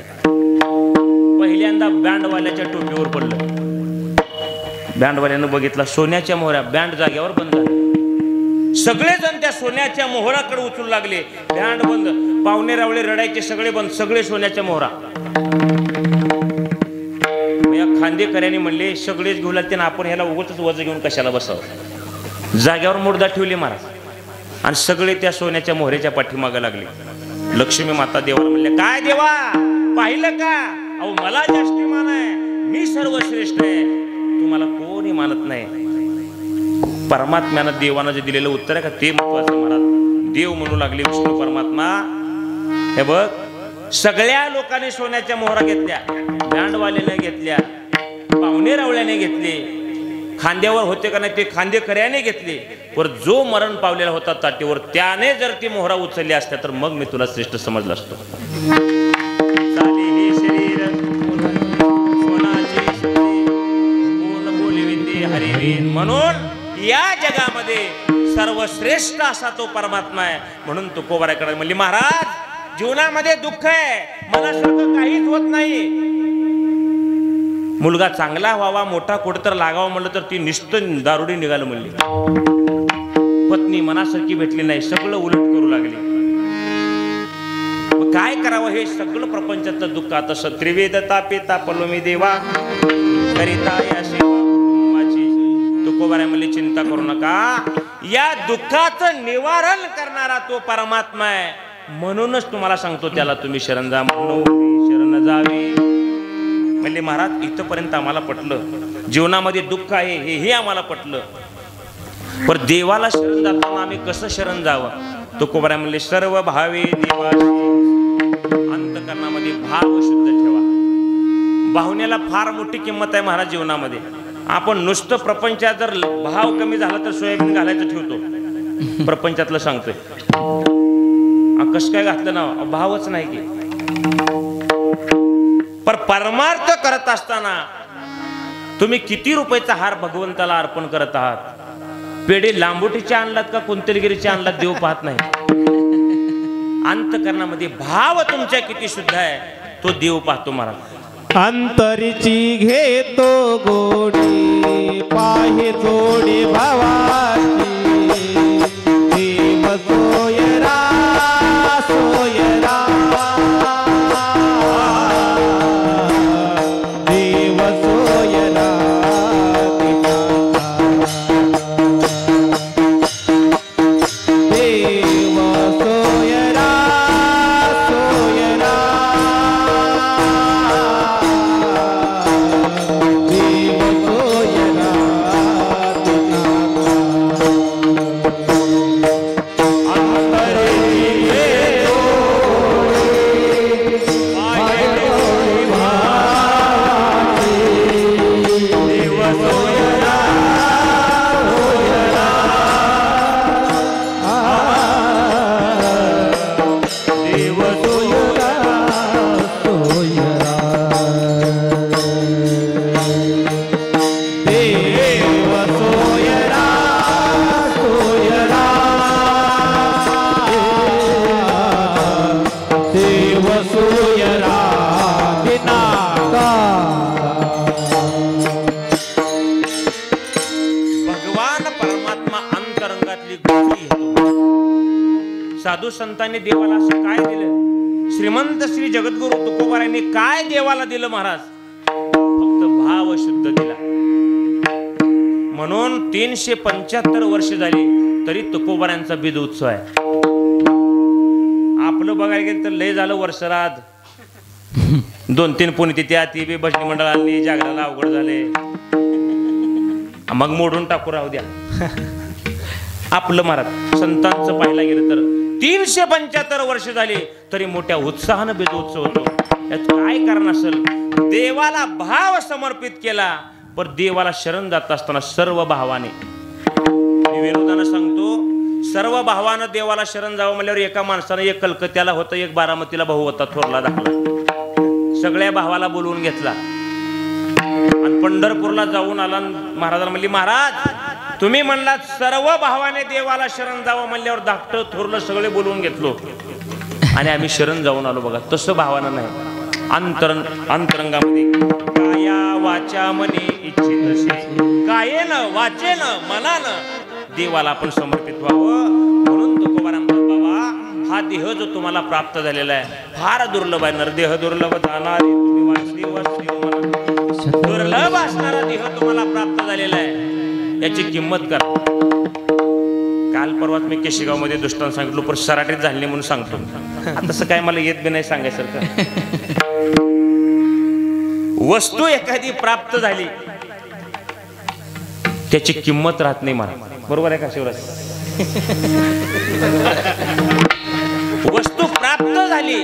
पहिल्यांदा बँडवाल्याच्या टोपीवर पडलं. बँडवाल्यानं बघितला सोन्याच्या मोहऱ्या, बँड जाग्यावर बंद झाला. सगळेजण त्या सोन्याच्या मोहराकडे उचलू लागले. बँड बंद, पाहुणे रावळे रडायचे, सगळे बंद, सगळे सोन्याच्या मोहरा. या खांदेकऱ्याने म्हणले, सगळेच घेऊ लागते ना, आपण ह्याला उगाच वज घेऊन कशाला बसावं. जाग्यावर मुर्दा ठेवली महाराज, आणि सगळे त्या सोन्याच्या मोहऱ्याच्या पाठीमागे लागले. लक्ष्मी माता देवाला म्हणले, काय देवा पाहिलं का? अहो मला जास्ती मान आहे, मी सर्वश्रेष्ठ आहे, तुम्हाला कोणी मानत नाही. परमात्म्यानं देवानं जे दिलेलं उत्तर आहे का ते महत्वाचं. महाराज देव म्हणू लागले, विष्णू परमात्मा हे बघ, सगळ्या लोकांनी सोन्याच्या मोहरा घेतल्या, बँडवाल्याने घेतल्या, पाहुणे रावळ्याने घेतले, खांद्यावर होते का नाही ते खांदेकऱ्याने घेतले. पर जो मरण पावलेला होता ताटीवर, त्याने जर ती मोहरा उचलली असत्या तर मग मी तुला श्रेष्ठ समजला असतो. शरीर म्हणून या जगामध्ये सर्वश्रेष्ठ असा तो परमात्मा आहे. म्हणून तुकोबाराकडे म्हणली, महाराज जीवनामध्ये दुःख आहे, मनासारखं काहीच होत नाही. मुलगा चांगला व्हावा, मोठा कुठतर लागावा म्हणलं तर ती निष्ठन दारुडी निघालं म्हणली. पत्नी मनासारखी भेटली नाही, सगळं उलट करू लागली. मग काय करावं? हे सगळं प्रपंचातलं दुःख. आता त्रिवेद तापे तापलो मी देवा करिता या सेवा कुटुंबाची. तुकोबारा म्हणले, चिंता करू नका, या दुःखाचं निवारण करणारा तो परमात्मा आहे. म्हणूनच तुम्हाला सांगतो, त्याला तुम्ही शरण जा. म्हणून शरण जावे म्हणले. महाराज इथपर्यंत आम्हाला पटलं, जीवनामध्ये दुःख आहे हे आम्हाला पटलं. पण देवाला शरण जाताना आम्ही कसं शरण जावं? तुकोबारा म्हणले, सर्व भावे देवाशी, अंतकरणामध्ये भाव शुद्ध ठेवा. भावनेला फार मोठी किंमत आहे महाराज जीवनामध्ये. आपण नुसतं प्रपंचात जर भाव कमी झाला तर सोयाबीन घालायचं ठेवतो. प्रपंचातलं सांगतोय, कसं काय घातलं ना, भावच नाही की. पर परमार्थ करत असताना तुम्ही किती रुपयाचा हार भगवंताला अर्पण करत आहात? पेढे लांबोटीचे आणलात का कुंतलगिरीचे आणलात देव पाहत नाही. अंतकरणामध्ये भाव तुमच्या किती शुद्ध आहे तो देव पाहतो महाराज. अंतरीची घेतो गोडी, पाहे जोडी भावाची, देव सोयरा सोयरा, देव सोयरा देव सोयरा सोयरा, देव साधू संतांनी देवाला असं काय दिलं? श्रीमंत श्री जगद्गुरु तुकोबारायांनी काय देवाला दिलं महाराज? फक्त भाव शुद्ध दिला. म्हणून 375 वर्ष झाली तरी तुकोबारायांचा बीज उत्सव आहे. आपलं बघायला गेलं तर लय झालं वर्षरात 2-3 पुण्यतिथ्या ती बी भजनी मंडळांनी जागराला अवघड झाले, मग मोडून टाकू राहू द्या. आपलं महाराज संतांचं पाहायला गेलं तर 375 वर्ष झाली तरी मोठ्या उत्साहानं बीज उत्सव होतो. यात काय कारण असेल? देवाला भाव समर्पित केला. पण देवाला शरण जात असताना सर्व भावाने, मी विरोधानं सांगतो, सर्व भावानं देवाला शरण जावं म्हणल्यावर एका माणसानं एक कलकत्त्याला होतं, एक बारामतीला भाऊ होता थोरला दाखला. सगळ्या भावाला बोलवून घेतला आणि पंढरपूरला जाऊन आला. महाराजांना म्हणली, महाराज तुम्ही म्हणलात सर्व भावाने देवाला शरण जावं म्हणल्यावर धाकटं थोरलं सगळे बोलवून घेतलो आणि आम्ही शरण जाऊन आलो. बघा तसं भावानं नाही, अंतरंगामध्ये काया वाचा मनी इच्छितसे, कायेनं वाचेनं मनानं देवाला आपण समर्पित व्हावं. म्हणून तुकोबाराम बाबा हा देह जो तुम्हाला प्राप्त झालेला आहे फार दुर्लभ आहे. नरदेह दुर्लभ जाणारे तुम्ही वासुदेव दुर्लभ असणारा देह तुम्हाला प्राप्त झालेला आहे, याची किंमत करा. काल परवाच मी केशीगाव मध्ये दृष्टांत सांगितलं, पण सराटीत झाले म्हणून सांगतो. तसं काय मला येत बी नाही सांगायसारखं. वस्तू एखादी प्राप्त झाली त्याची किंमत राहत नाही मला, बरोबर आहे का शिवराज? वस्तू प्राप्त झाली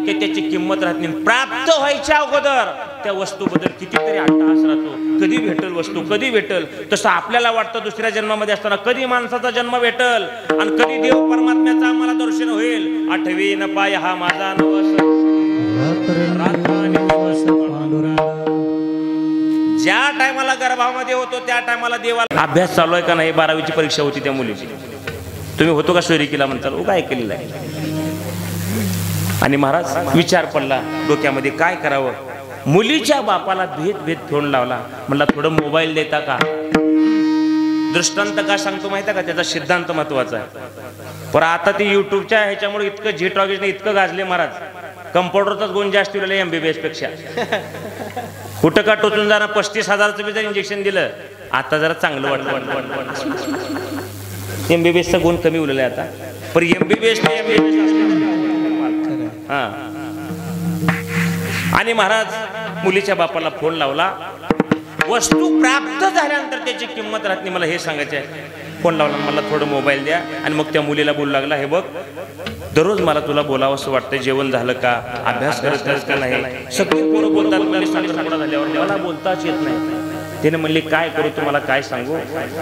की त्याची किंमत राहत नाही. प्राप्त व्हायच्या अगोदर त्या वस्तूबद्दल कितीतरी अट्टहास राहतो. कधी भेटल वस्तू, कधी भेटल. तसं आपल्याला वाटतं दुसऱ्या जन्मामध्ये असताना कधी माणसाचा जन्म भेटल आणि कधी देव परमात्म्याचं आम्हाला दर्शन होईल. आठवी न पाय हा माझा नवस, ज्या टायमाला गर्भामध्ये होतो त्या टायमाला देवाला अभ्यास चालू आहे का नाही. 12वीची परीक्षा होती त्या मुलीची, तुम्ही होतो का सोयरिकीला म्हणताल, ओ काय केलेलं आहे. आणि महाराज विचार पडला डोक्यामध्ये काय करावं. मुलीच्या बापाला भेद फोन लावला, म्हणला थोडं मोबाईल देता का. दृष्टांत का सांगतो माहिती का, त्याचा सिद्धांत महत्वाचा आहे. पण आता ते युट्यूबच्या ह्याच्यामुळे इतकं झेट ऑगेजने इतकं गाजले महाराज, कम्प्युटरचाच गुण जास्त ठेवलेला MBBS पेक्षा. कुठं का टोचून जाणं 35,000चं बी जर इंजेक्शन दिलं आता जरा चांगलं वाटलं. MBBSचा गुण कमी उरलेला आहे आता, पण MBBS हा. आणि महाराज मुलीच्या बापाला फोन लावला. वस्तू प्राप्त झाल्यानंतर त्याची किंमत राहत नाही, मला हे सांगायचं आहे. फोन लावला, मला थोडं मोबाईल द्या. आणि मग त्या मुलीला बोलू लागला, हे बघ दररोज मला तुला बोलावं असं वाटतंय, जेवण झालं का, अभ्यास करत का नाही. सगळी पोरं बोलतात, झाल्यावर मला बोलताच येत नाही. त्याने म्हणली काय करू, तुम्हाला काय सांगू,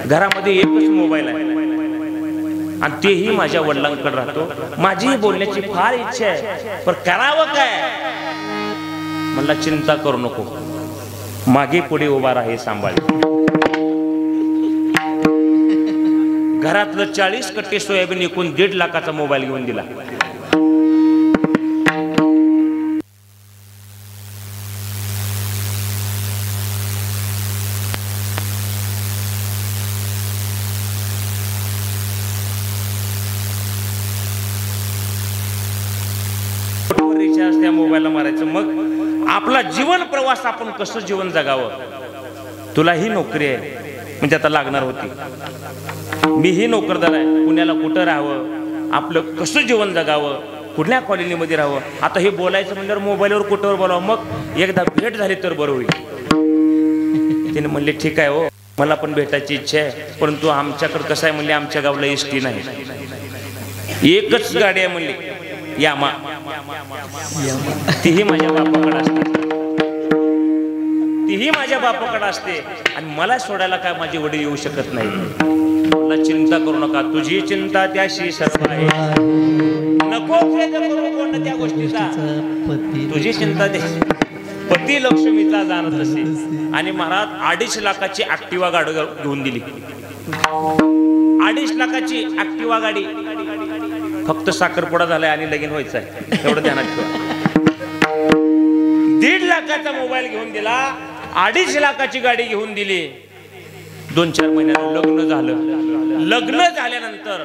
घरामध्ये एकच मोबाईल आहे आणि तेही माझ्या वडिलांकडे राहतो. माझी बोलण्याची फार इच्छा आहे, पण करावं काय. म्हणला चिंता करू नको, मागे पुढे उभा राहा, हे सांभाळ. घरातलं 40 कट्टे सोयाबीन एकूण 1.5 लाखाचा मोबाईल घेऊन दिला. रिचार्ज त्या मोबाईलला मारायचं. मग आपला जीवन प्रवास आपण कसं जीवन जगावं. तुला ही नोकरी आहे म्हणजे आता लागणार होती, मीही नोकरदार आहे, पुण्याला कुठं राहावं, आपलं कसं जीवन जगावं, कुठल्या कॉलनीमध्ये राहावं. आता हे बोलायचं म्हणल्यावर मोबाईलवर कुठवर बोलावं. मग एकदा भेट झाली तर बरं होईल. तिने म्हणले ठीक आहे हो, मला पण भेटायची इच्छा आहे, परंतु आमच्याकडे कसं आहे म्हणले, आमच्या गावला एसटी नाही, एकच गाडी आहे म्हणली यामा, तीही माझ्या बापाकडे असते, तीही माझ्या बापाकडे असते आणि मला सोडायला काय माझे वडील येऊ शकत नाही. मला चिंता करू नका, तुझी चिंता त्याशी सर्व आहे, नको करू त्या गोष्टीचा, तुझी चिंता त्याशी. पती लक्ष्मीचा जाणत असे. आणि महाराज 2.5 लाखाची ऍक्टिवा गाडी घेऊन दिली. 2.5 लाखाची ऍक्टिवा गाडी. फक्त साखरपुडा झालाय आणि लगीन व्हायचं आहे, एवढं ध्यानात ठेवा. 1.5 लाखाचा मोबाईल घेऊन दिला, 2.5 लाखाची गाडी घेऊन दिली. 2-4 महिन्यात लग्न झालं. लग्न झाल्यानंतर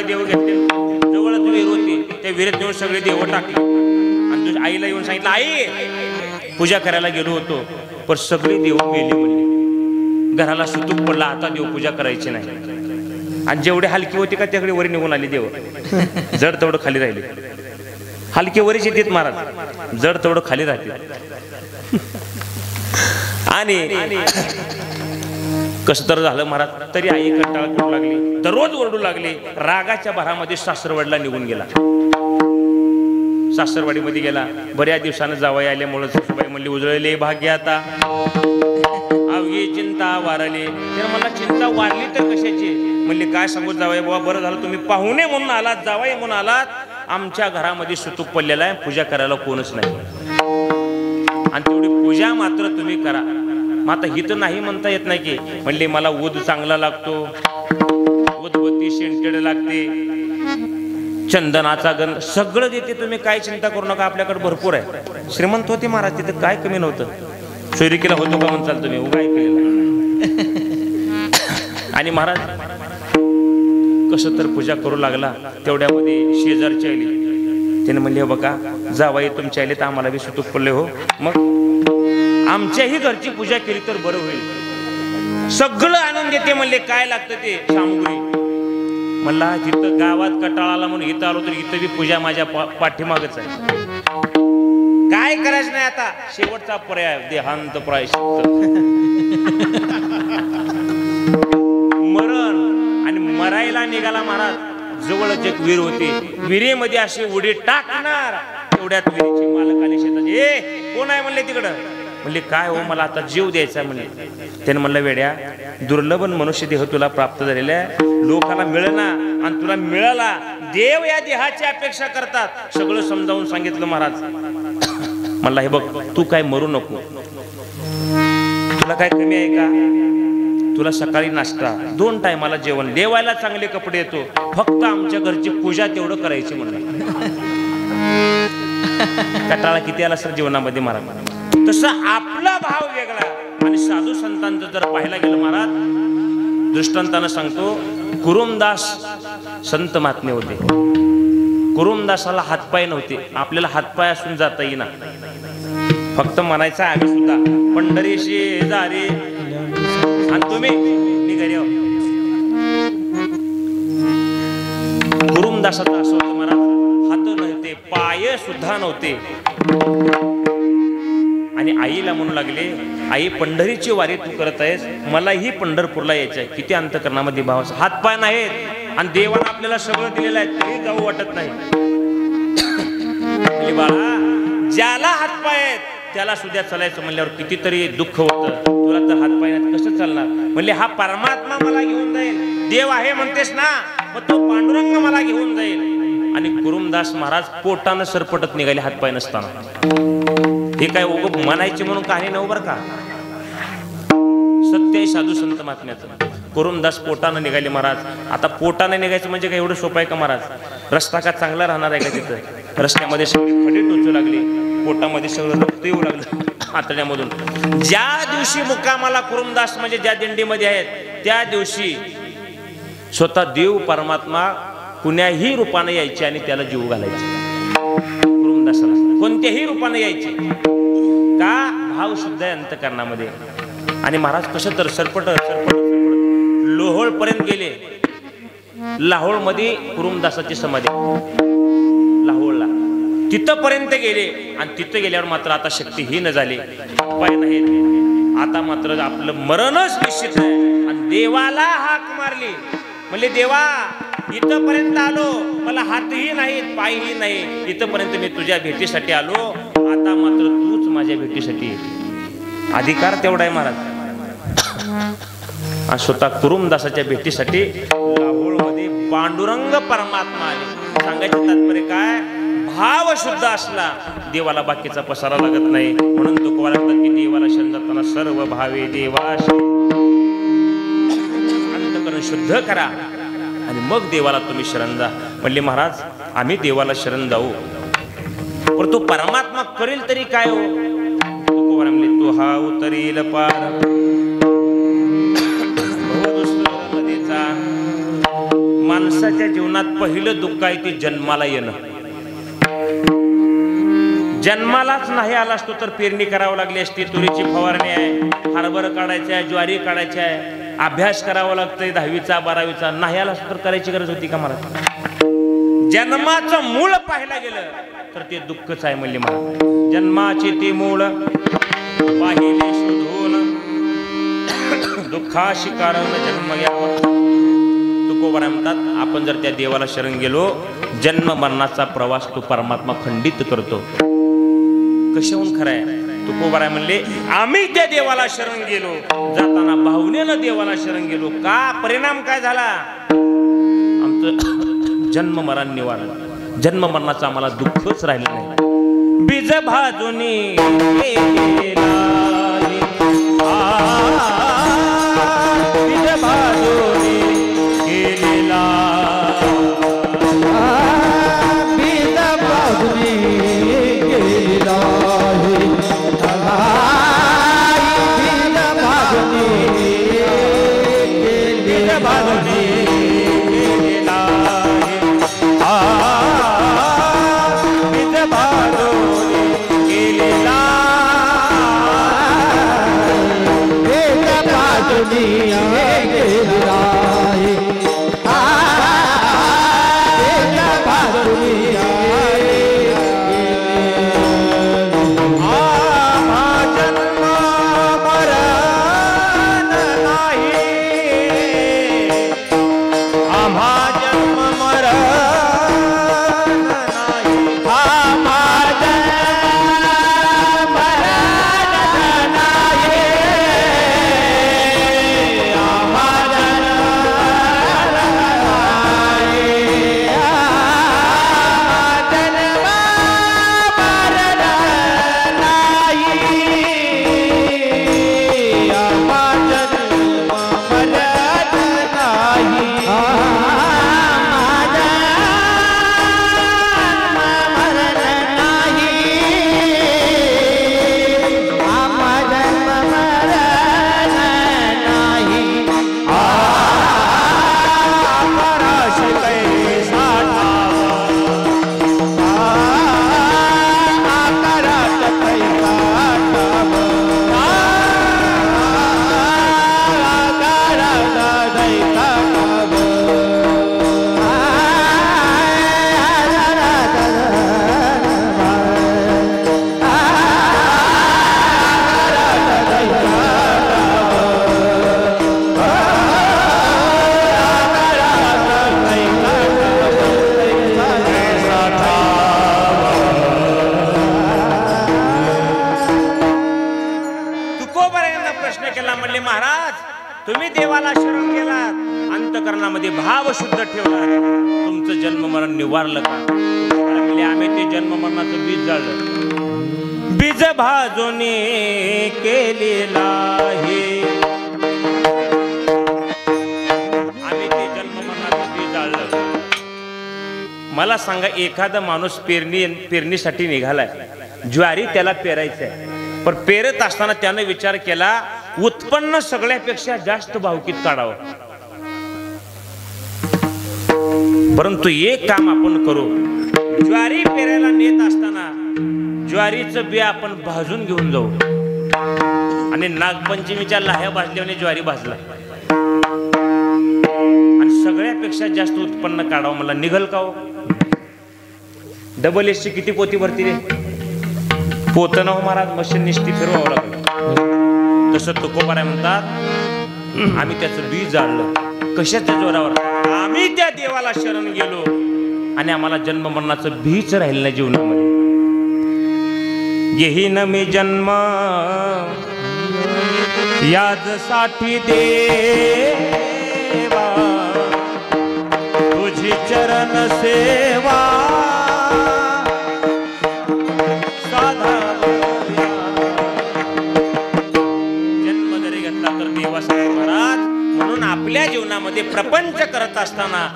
सगळे देव घेतले, जवळच विहीर होती, त्या विहिरीत नेऊन सगळे देव टाकले आणि तुझ्या आईला येऊन सांगितलं, आई पूजा करायला गेलो होतो पण सगळे देव मेले म्हणले, घराला सुतूक पडला, आता देवपूजा करायची नाही. आणि जेवढे हलकी होते का त्याकडे वरी निघून आले देव, जड तेवढं खाली राहिले. हलके वरीच येतात महाराज, जड तेवढं खाली राहते. आणि कसं तर झालं महाराज, तरी आई कंटाळा करू लागली, दररोज ओरडू लागली. रागाच्या भरामध्ये सासरवाडीला निघून गेला. सासरवाडीमध्ये गेला, बऱ्याच दिवसानं जावई आल्यामुळे सासूबाई म्हणली, उजळले भाग्य आता, अवघी चिंता वारली. त्यानं मला चिंता वारली तर कशाची? म्हणली काय सांगू जावई बाबा, बरं झालं तुम्ही पाहुणे म्हणून आलात, जावई म्हणून आलात. आमच्या घरामध्ये सुतूक पडलेला आहे, पूजा करायला कोणच नाही आणि तेवढी पूजा मात्र तुम्ही करा. मग आता हिथं नाही म्हणता येत नाही की. म्हणले मला उद चांगला लागतो, उदबत्ती सेंटेड लागते, चंदनाचा गंध सगळं देते, तुम्ही काय चिंता करू नका, आपल्याकडे भरपूर आहे. श्रीमंत होते महाराज, तिथं काय कमी नव्हतं. सोयरिकीला होतो का म्हणताल तुम्ही, उगाय केलेला. आणि महाराज कसं तर पूजा करू लागला. तेवढ्यामध्ये शेजारची आली, त्याने म्हणले बघा जावाई तुमच्या आले तर आम्हाला बी सुतूक पडले हो, मग आमच्याही घरची पूजा केली तर बरं होईल. सगळं आणून देते म्हणले, काय लागतं ते सामुग्री. म्हणला तिथं गावात कटाळाला म्हणून इथं आलो तर इथं बी पूजा माझ्या पाठीमागच आहे. काय करायचं नाही आता, शेवटचा पर्याय देहांत प्रायश्चित्त, मरण. आणि मरायला निघाला महाराज. जवळच एक विहीर होती, विहिरीमध्ये अशी उडी टाकणार, तेवढ्यात विहिरीची मालक आली शेतात. ए कोण आहे म्हणले तिकडं? म्हणले काय हो, मला आता जीव द्यायचा म्हणले. त्याने म्हणलं वेड्या, दुर्लभ मनुष्य देह तुला प्राप्त झालेला आहे, लोकांना मिळना आणि तुला मिळाला. देव या देहाची अपेक्षा करतात. सगळं समजावून सांगितलं महाराज. म्हणला हे बघ, तू काय मरू नको, तुला काय कमी आहे का? तुला सकाळी नाश्ता, 2 टायमाला जेवण, देवायला चांगले कपडे येतो, फक्त आमच्या घरची पूजा तेवढं करायची म्हणलं. कटाळा किती आला सर जीवनामध्ये महाराज. तसं आपला भाव वेगळा. आणि साधू संतांचं जर पाहायला गेलं महाराज, दृष्टांतानं सांगतो, कुरुमदास संत महात्मे होते. कुरुमदासाला हातपाय नव्हते, आपल्याला हातपाय असून जाता येईना, फक्त म्हणायचं आम्ही सुद्धा पंढरी शेजारी आणि तुम्ही निघाले. कुरुमदासाचं असं होतं महाराज, हात नव्हते, पाय सुद्धा नव्हते. आणि आईला म्हणू लागले, आई पंढरीची वारी तू करत आहेस, मलाही पंढरपूरला यायचं आहे. किती अंतकरणामध्ये भाव, हातपाय नाहीत आणि देवानं आपल्याला सगळं दिलेलं आहे तरी जाऊ वाटत नाही. बाळा ज्याला हातपाय आहेत त्याला सुद्धा चालायचं म्हणल्यावर कितीतरी दुःख होतं. तुला तर हातपाय नाही कसं चालणार? म्हणले हा परमात्मा मला घेऊन जाईल, देव आहे म्हणतेस ना, मग तो पांडुरंग मला घेऊन जाईल. आणि कुरुमदास महाराज पोटानं सरपटत निघाले हातपाय नसताना. हे काय उग म्हणायचे म्हणून काही नव्ह बरं का, सत्य साधू संत महात्म्याचं. कुरुमदास पोटानं निघाले महाराज. आता पोटानं निघायचं म्हणजे काय एवढं सोपं आहे का महाराज? रस्ता का चांगला राहणार आहे का तिथं? रस्त्यामध्ये सगळी खडी टोचू लागली, पोटामध्ये सगळं रक्त येऊ लागलं आतड्यामधून. ज्या दिवशी मुक्कामाला कुरुमदास म्हणजे ज्या दिंडीमध्ये आहेत त्या दिवशी स्वतः देव परमात्मा कुण्याही रूपाने यायचे आणि त्याला जीव घालायचे. कुरुमदासाला कोणत्याही रूपाने यायचे का? भाव शुद्ध आहे अंतकरणामध्ये. आणि महाराज कसं तर सरपट लोहोळ पर्यंत गेले. लाहोळ मध्ये कुरुमदासाची समाधी, लाहोळला तिथं पर्यंत गेले. आणि तिथं गेल्यावर मात्र आता शक्तीहीन झाले, पाय नाहीत. आता मात्र आपलं मरणच निश्चित आहे. आणि देवाला हाक मारली, म्हणले देवा इथपर्यंत आलो, मला हातही नाहीत पायही नाही, इथपर्यंत मी तुझ्या भेटीसाठी आलो, आता मात्र तूच माझ्या भेटीसाठी. अधिकार तेवढा आहे महाराज. आणि स्वतः कुरुमदासाच्या भेटीसाठी लाहोळमध्ये पांडुरंग परमात्मा आले. सांगायचं तात्पर्य काय? भाव शुद्ध असला देवाला बाकीचा पसारा लागत नाही. म्हणून तुकोबा म्हणतात की देवाला शरण जाताना सर्व भावे देवा अंतकरण शुद्ध करा आणि मग देवाला तुम्ही शरण जा. म्हणले महाराज आम्ही देवाला शरण जाऊ, पण तो परमात्मा करेल तरी काय हो? तुकोबा म्हणले तो हा उतरील पार माणसाच्या जीवनात पहिलं दुःख आहे ते जन्माला येणं. जन्मालाच नाही आला असतो तर पेरणी करावी लागली असती, तुरीची फवारणी आहे, हरभरा काढायची आहे, ज्वारी काढायची आहे, अभ्यास करावा लागतोय 10वीचा 12वीचा, नाही आला असतो तर करायची गरज होती का मला? जन्माचं मूळ पाहायला गेलं तर ते दुःखच आहे म्हणले मला. जन्माचे ते मूळ पाहिले शोधून दुःखाशी कारण जन्म घ्यावा. तुकोबाराय म्हणतात आपण जर त्या देवाला शरण गेलो, जन्म मरणाचा प्रवास तो परमात्मा खंडित करतो. कशाहून खरं आहे? तुकोबाराय म्हणले आम्ही त्या देवाला शरण गेलो, जाताना भावनेनं देवाला शरण गेलो. का परिणाम काय झाला? आमचं जन्म मरण निवारण, जन्म मरणाचं आम्हाला दुःखच राहिलं नाही. बीज भाजूनी बीज भाजूनी केलेला बीज भाजूनी केलेला बीज भाजूनी बीज भाजूनी केलेला बीज भाजूनी केलेला बीज भाजूनी केलेला तुम्ही देवाला शरण गेलात, अंतकरणामध्ये भाव शुद्ध ठेवला, तुमचं जन्म मरण निवारलं का? म्हणले आम्ही ते जन्म मरणाचं बीज जाळलं. बीज भाजूनी केलेला आहे, आम्ही ते जन्म मरणाचं बीज जाळलं. मला सांगा, एखादा माणूस पेरणीसाठी निघालाय, ज्वारी त्याला पेरायचंय, पण पेरत असताना त्याने विचार केला उत्पन्न सगळ्यापेक्षा जास्त भावकीत काढावं. परंतु एक काम आपण करू, ज्वारी पेरायला नेत असताना ज्वारीचं बी आपण भाजून घेऊन जाऊ आणि नागपंचमीच्या लाह्या भाजल्याने ज्वारी भाजला आणि सगळ्यापेक्षा जास्त उत्पन्न काढावं. मला निघल का हो? डबल एसची किती पोती भरती रे? पोतं ना हो महाराज, मशीन निष्ठी फिरवावं लागलं. तसं तुकोबाराय म्हणतात आम्ही त्याचं बीज जाळलं. कशाच्या जोरावर? आम्ही त्या देवाला शरण गेलो आणि आम्हाला जन्म मरणाचं बीज राहिलं नाही जीवनामध्ये. येईन मी जन्म याजसाठी देवा, तुझी चरण सेवा साधा. म्हणून आपल्या जीवनामध्ये प्रपंच करत असताना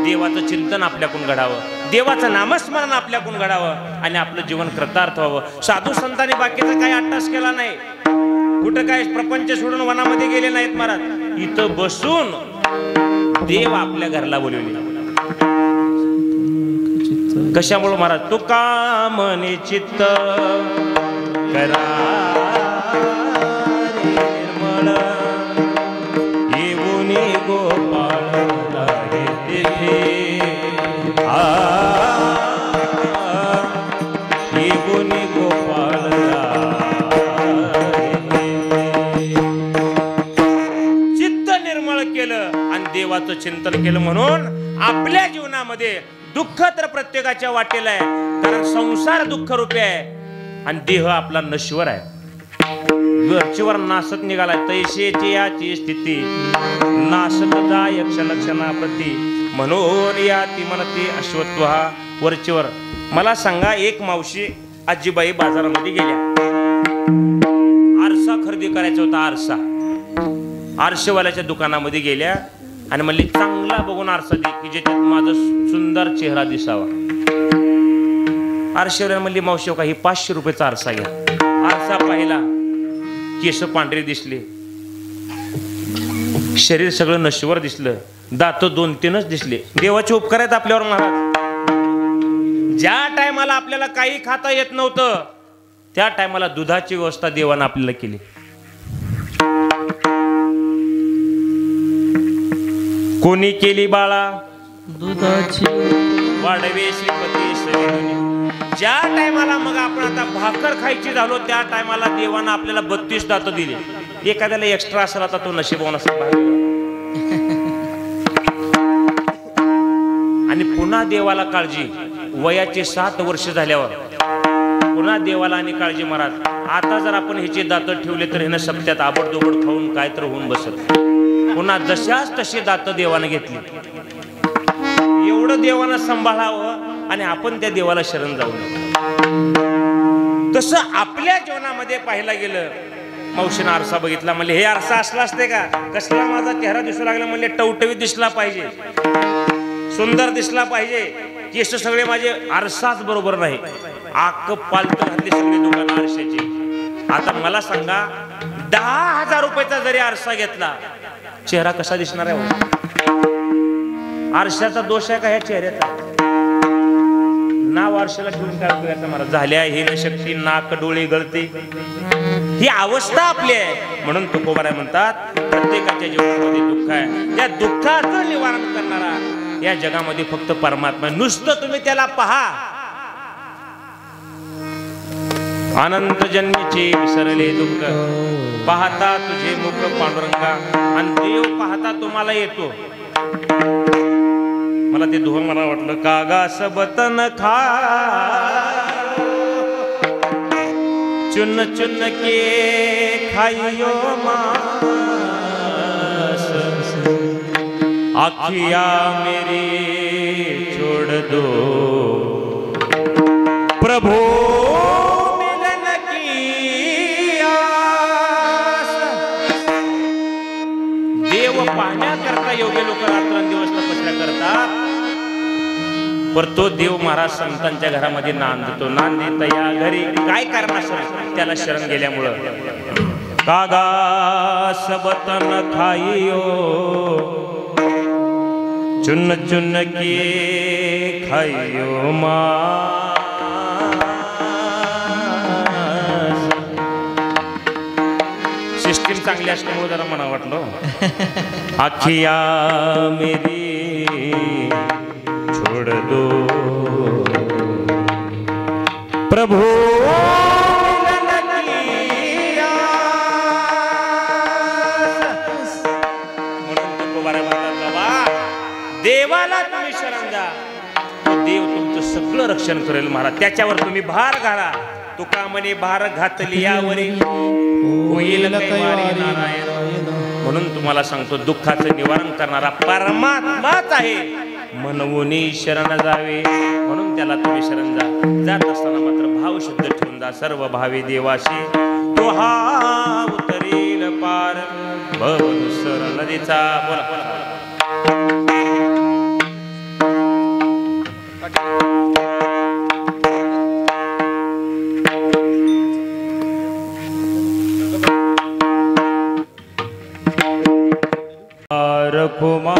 देवाचं चिंतन आपल्याकडून घडावं, देवाचं नामस्मरण आपल्याकडून घडावं आणि आपलं जीवन कृतार्थ व्हावं. साधू संतांनी बाकीचा काही अट्टास केला नाही, कुठं काय प्रपंच सोडून वनामध्ये गेले नाहीत महाराज. इथं बसून देव आपल्या घरला बोलवले. कशामुळे महाराज? तुका मनी चित्त करा निर्मळ येऊन गोपाळ लागे तेथे येऊन गोपाळ चित्त निर्मळ केलं आणि देवाचं चिंतन केलं. म्हणून आपल्या जीवनामध्ये दुःख तर प्रत्येकाच्या वाटेला आहे, कारण संसार दुःख रूपी आहे आणि देह आपला नश्वर आहे. वरचीवर नासत निघालाय. तैसेची याची स्थिती नासत जाय क्षणक्षणाप्रती म्हणून या ती म्हणते अश्वत्व हा वरचीवर. मला सांगा, एक मावशी आजीबाई बाजारामध्ये गेल्या. आरसा खरेदी करायचा होता. आरशेवाल्याच्या दुकानामध्ये गेल्या आणि म्हणली चांगला बघून आरसा दे की ज्याच्यात माझा सुंदर चेहरा दिसावा. आरशेवाल्या म्हणली मावशी का ही 500 रुपयाचा आरसा घ्या. आरसा पाहिला, केस पांढरे दिसले, शरीर सगळं नश्वर दिसलं, दात 2-3च दिसले. देवाचे उपकार आहेत आपल्यावर महाराज. ज्या टायमाला आपल्याला काही खाता येत नव्हतं त्या टायमाला दुधाची व्यवस्था देवानं आपल्याला केली. कोणी केली बाळा दुधाची वाढवे श्रीपती सविधुनी. ज्या टायमाला मग आपण आता भाकर खायची झालो त्या टायमाला देवानं आपल्याला 32 दात दिले. एखाद्याला एक्स्ट्रा असेल आता तो नशीबवान असेल. आणि पुन्हा देवाला काळजी. वयाचे 7 वर्ष झाल्यावर पुन्हा देवाला आणि काळजी महाराज. आता जर आपण ह्याचे दात ठेवले तर ह्यानं सप्त्यात आबडदोबड खाऊन काय तर होऊन बसत. पुन्हा जशाच तशी दात देवानं घेतली. एवढं देवानं सांभाळावं आणि आपण त्या देवाला शरण जाऊ नये. तसं आपल्या जीवनामध्ये पाहायला गेलं. मावशीनं आरसा बघितला, म्हणले हे आरसा असला असते का? कसला माझा चेहरा दिसू लागला. म्हणले टवटवीत दिसला पाहिजे, सुंदर दिसला पाहिजे, केस सगळे माझे. आरसाच बरोबर नाही, आक पालत घातली सगळी दुकान आरशाची. आता मला सांगा, 10,000 रुपयाचा जरी आरसा घेतला चेहरा कसा दिसणार आहे? आरशाचा दोष आहे का ह्या चेहऱ्याचा? नाव आरशाला ठेवून काय उपयोगाचा महाराज? झाल्या हे शक्ती नाक डोळे गळते, ही अवस्था आपली आहे. म्हणून तुकोबाराय म्हणतात प्रत्येकाच्या जीवनामध्ये दुःख आहे. त्या दुःखाचं निवारण करणारा या जगामध्ये फक्त परमात्मा. नुसतं तुम्ही त्याला पहा. अनंत जन्मीचे विसरले दुःख पाहता तुझे मुख पांडुरंगा. आणि देव पाहता तुम्हाला येतो. मला ते दोह मला वाटलं, कागा सबतन खा चुन चुन के खाइयो मास आखिया मेरी छोड़ दो प्रभु मिलन की आस. देव पाहण्याकरता योग्य लोक रात्रंदिवस तपस्या करतात. पर तो देव महाराज संतांच्या घरामध्ये नांदतो. नांदित या घरी काय कारण असेल त्याला शरण गेल्यामुळं. कागा सबतन खाइयो चुन चुन के खाइयो मास. सिस्टीम चांगली असल्यामुळे जरा म्हणा वाटलं. आखिया मेरी छोड़ दो प्रभु देवाला तुम्ही शरण द्या, देव तुमचं सगळं रक्षण करेल महाराज. त्याच्यावर तुम्ही भार घाला. तुका म्हणे भार घातली यावरी होईल कैवारी नारायण. म्हणून तुम्हाला सांगतो दुःखाचं निवारण करणारा परमात्माच आहे. म्हणून शरण जावे, म्हणून त्याला तुम्ही शरण जा. जात असताना मात्र भाव शुद्ध ठेवून जा. सर्व भावी देवाशी तो हा उतरेल पार भवदुसर नदीचा. बोला बोला कुमार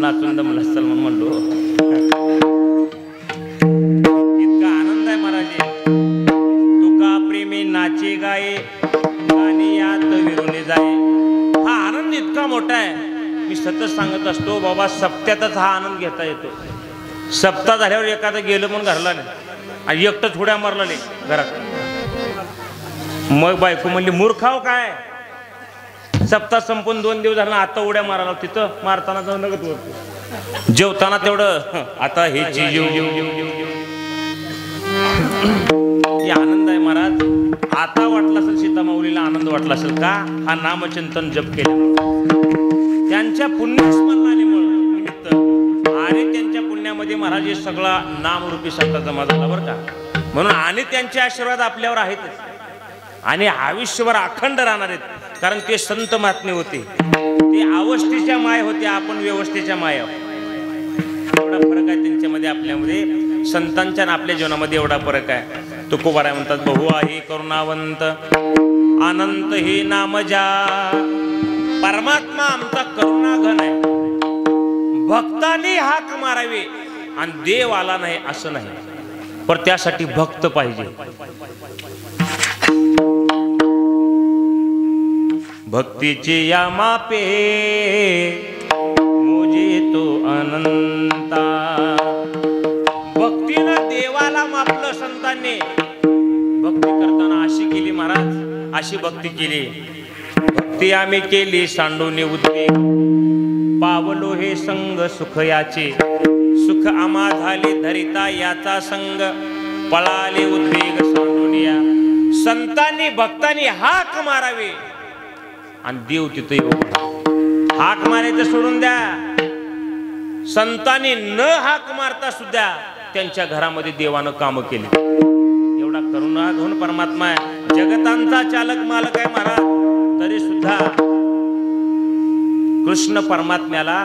नाचून दमला असेल म्हणून म्हणलो. इतका आनंद आहे महाराज. तुका प्रेमी नाचे गाये गाणी यात विरुले जाये. हा आनंद इतका मोठा आहे. मी सतत सांगत असतो बाबा, सप्त्यातच हा आनंद घेता येतो. सप्ताह झाल्यावर एखादं गेलं म्हणून घरला नाही आणि एकटंच उड्या मारला नाही घरात. मग बायको म्हणली मूर्खाव काय, सप्ताह संपून 2 दिवस झाला आता उड्या मारायला. तिथं मारताना जाऊ नका तू, जेवताना तेवढं आता हे आनंद आहे महाराज. आता वाटला असेल सीता माऊलीला आनंद वाटला असेल का, हा नामचिंतन जप केलं त्यांच्या पुण्यस्मरणामुळे निमित्त आणि त्यांच्या पुण्यामध्ये महाराज हे सगळा नामरूपी सत्ता जमा झाला बरं का. म्हणून आणि त्यांचे आशीर्वाद आपल्यावर आहेतच आणि आयुष्यभर अखंड राहणार आहेत. कारण ते संत महात्मे होते, ते अवस्थेच्या माय होते, आपण व्यवस्थेच्या माय आहोत. एवढा फरक आहे त्यांच्यामध्ये आपल्यामध्ये. संतांच्या आणि आपल्या जीवनामध्ये एवढा फरक आहे. तुकोबाराय म्हणतात, बहु आहे करुणावंत अनंत हे नाम जा. परमात्मा आमचा करुणाघन आहे. भक्तांनी हाक मारावी आणि देव आला नाही असं नाही, पण त्यासाठी भक्त पाहिजे. भक्तीचे या मापे मोजे तो अनंता. भक्तीनं देवाला मापलं संतांनी. भक्ती करताना अशी केली महाराज, अशी भक्ती केली. भक्ती आम्ही केली सांडूने उद्वेग, पावलो हे संग सुख याचे. सुख आम्हा झाले धरिता याचा संग, पळाले उद्वेग सांडूनिया. संतांनी भक्तांनी हाक मारावी आणि देव तिथे येऊ. हाक मारायचं सोडून द्या. संतांनी न हाक मारता सुद्धा त्यांच्या घरामध्ये देवानं काम केले. एवढा करुणा घेऊन परमात्मा आहे. जगतांचा चालक मालक आहे महाराज. तरी सुद्धा कृष्ण परमात्म्याला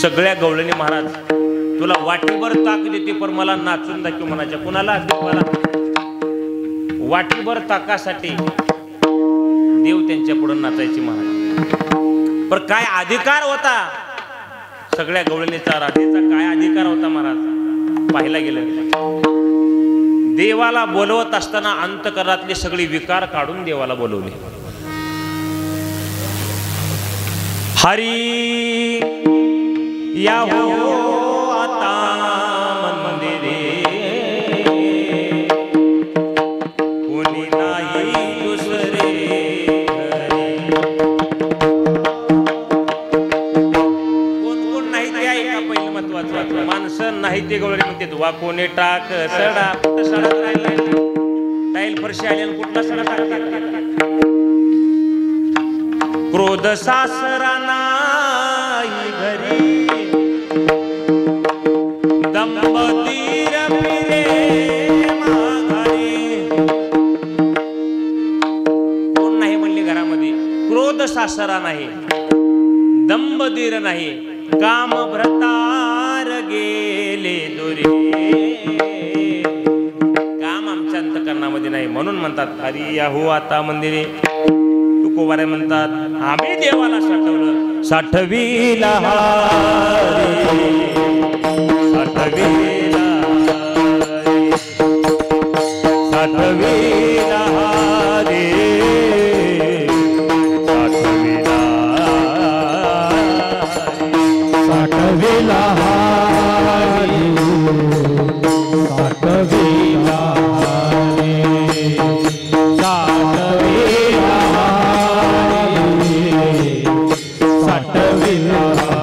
सगळ्या गवळणी महाराज तुला वाटीभर ताक देते पण मला नाचून दाखव म्हणायच्या. कुणाला देवाला वाटीभर ताकासाठी देव त्यांच्या पुढे नाचायची महाराज. पण काय अधिकार होता सगळ्या गवळणीचा, राधेचा काय अधिकार होता महाराज पाहायला गेलं. देवाला बोलवत असताना अंतकरणातले सगळे विकार काढून देवाला बोलवले. हरी या हो आता मंदिरे, कोणी नाही दुसरे. माणसं नाही ते गवळणी म्हणते. वा कोणी टाक सडा, कुठं सडात राहिला टाईल फरशी आले कुठला सडा टाकला. क्रोध सासरा नाही घरी, दंपतीर फिरे माघारी. कोण नाही म्हणले घरामध्ये. क्रोध सासरा नाही, दंपतीर नाही, काम भ्रतार गेले दुरी. काम आमच्या अंतकरणामध्ये नाही. म्हणून म्हणतात हरी याहू आता मंदिरे. तुकोबारे म्हणतात आम्ही देवाला साठवलं. साठवीला हारी, साठवीला हारी, साठवीला हारी, साठवीला साठविला हारी, साठविला हारी, साठविला हारी,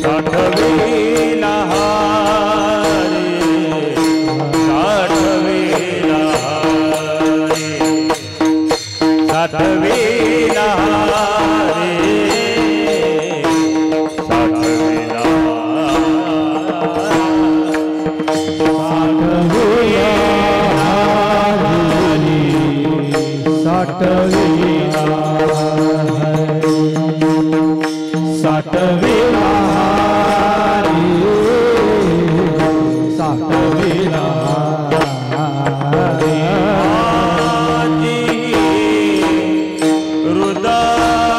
साठविला हारी, साठवीला हारी, साठवीला हारी, साठवीला हारी, साठवीला साठविला साठविला हारी, साठविला हारी. हृदय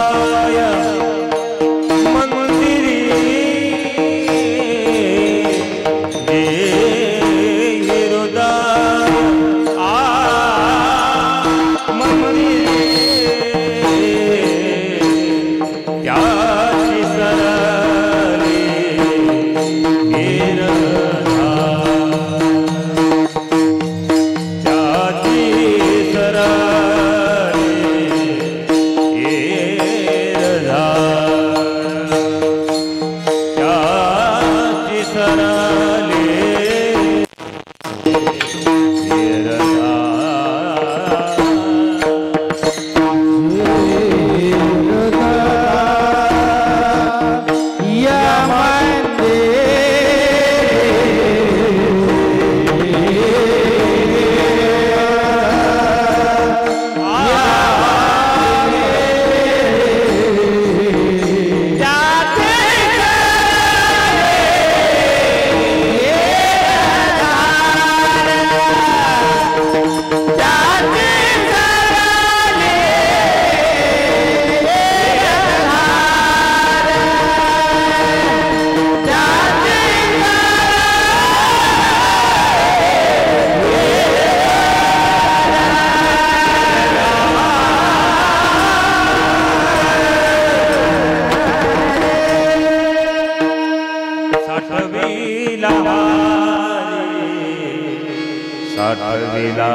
पाहिला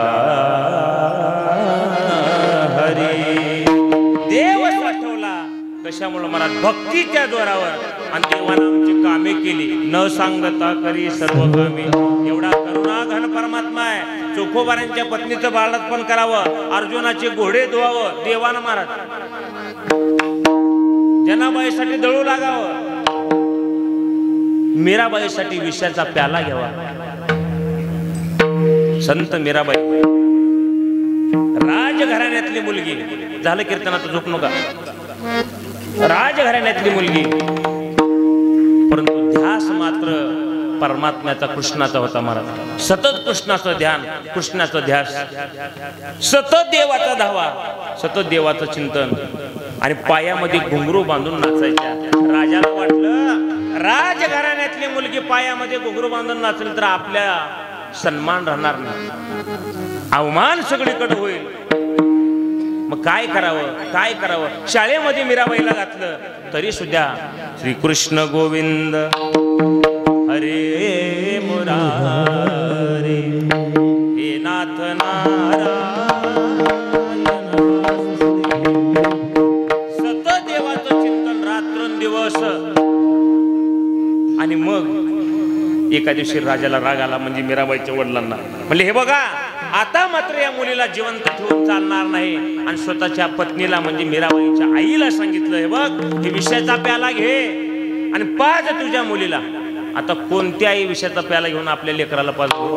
हरी. देव साठवला कशामुळे मला भक्तीच्या जोरावर आणि देवानं आमची कामे केली. न सांगता करी सर्व कामे. एवढा करुणा घन परमात्मा आहे. चोखोबारांच्या पत्नीचं बाळातपण करावं, अर्जुनाचे घोडे धुवावं देवानं महाराज. जनाबाईसाठी दळू लागावं, मीराबाईसाठी विषयाचा प्याला घ्यावा. संत मीराबाई राजघराण्यातली मुलगी. झालं कीर्तनात झोप नका. राजघराण्यातली मुलगी, परंतु ध्यास मात्र परमात्म्याचा कृष्णाचा होता महाराज. सतत कृष्णाचं ध्यान, कृष्णाचं ध्यास, सतत देवाचा धावा, सतत देवाचं चिंतन. आणि पायामध्ये घुंगरू बांधून नाचायच्या. राजाला वाटलं राजघराण्यातली मुलगी पायामध्ये घुंगरू बांधून नाचली तर आपल्या सन्मान राहणार नाही, अवमान सगळीकडे होईल. मग काय करावं, काय करावं. शाळेमध्ये मीराबाईला घातलं तरी सुद्धा श्रीकृष्ण गोविंद हरे मुरारी हे नाथ नारायण. सतत देवाचं चिंतन रात्रंदिवस. आणि मग एका दिवशी राजाला राग आला, म्हणजे मीराबाईच्या वडिलांना. म्हणले हे बघा, आता मात्र या मुलीला जिवंत ठेवून चालणार नाही. आणि स्वतःच्या पत्नीला म्हणजे मीराबाईच्या आईला सांगितलं, हे बघ, हे विषयाचा प्याला घे आणि पाज तुझ्या मुलीला. आता कोणत्या आई विषयाचा प्याला घेऊन आपल्या लेकराला पाजवू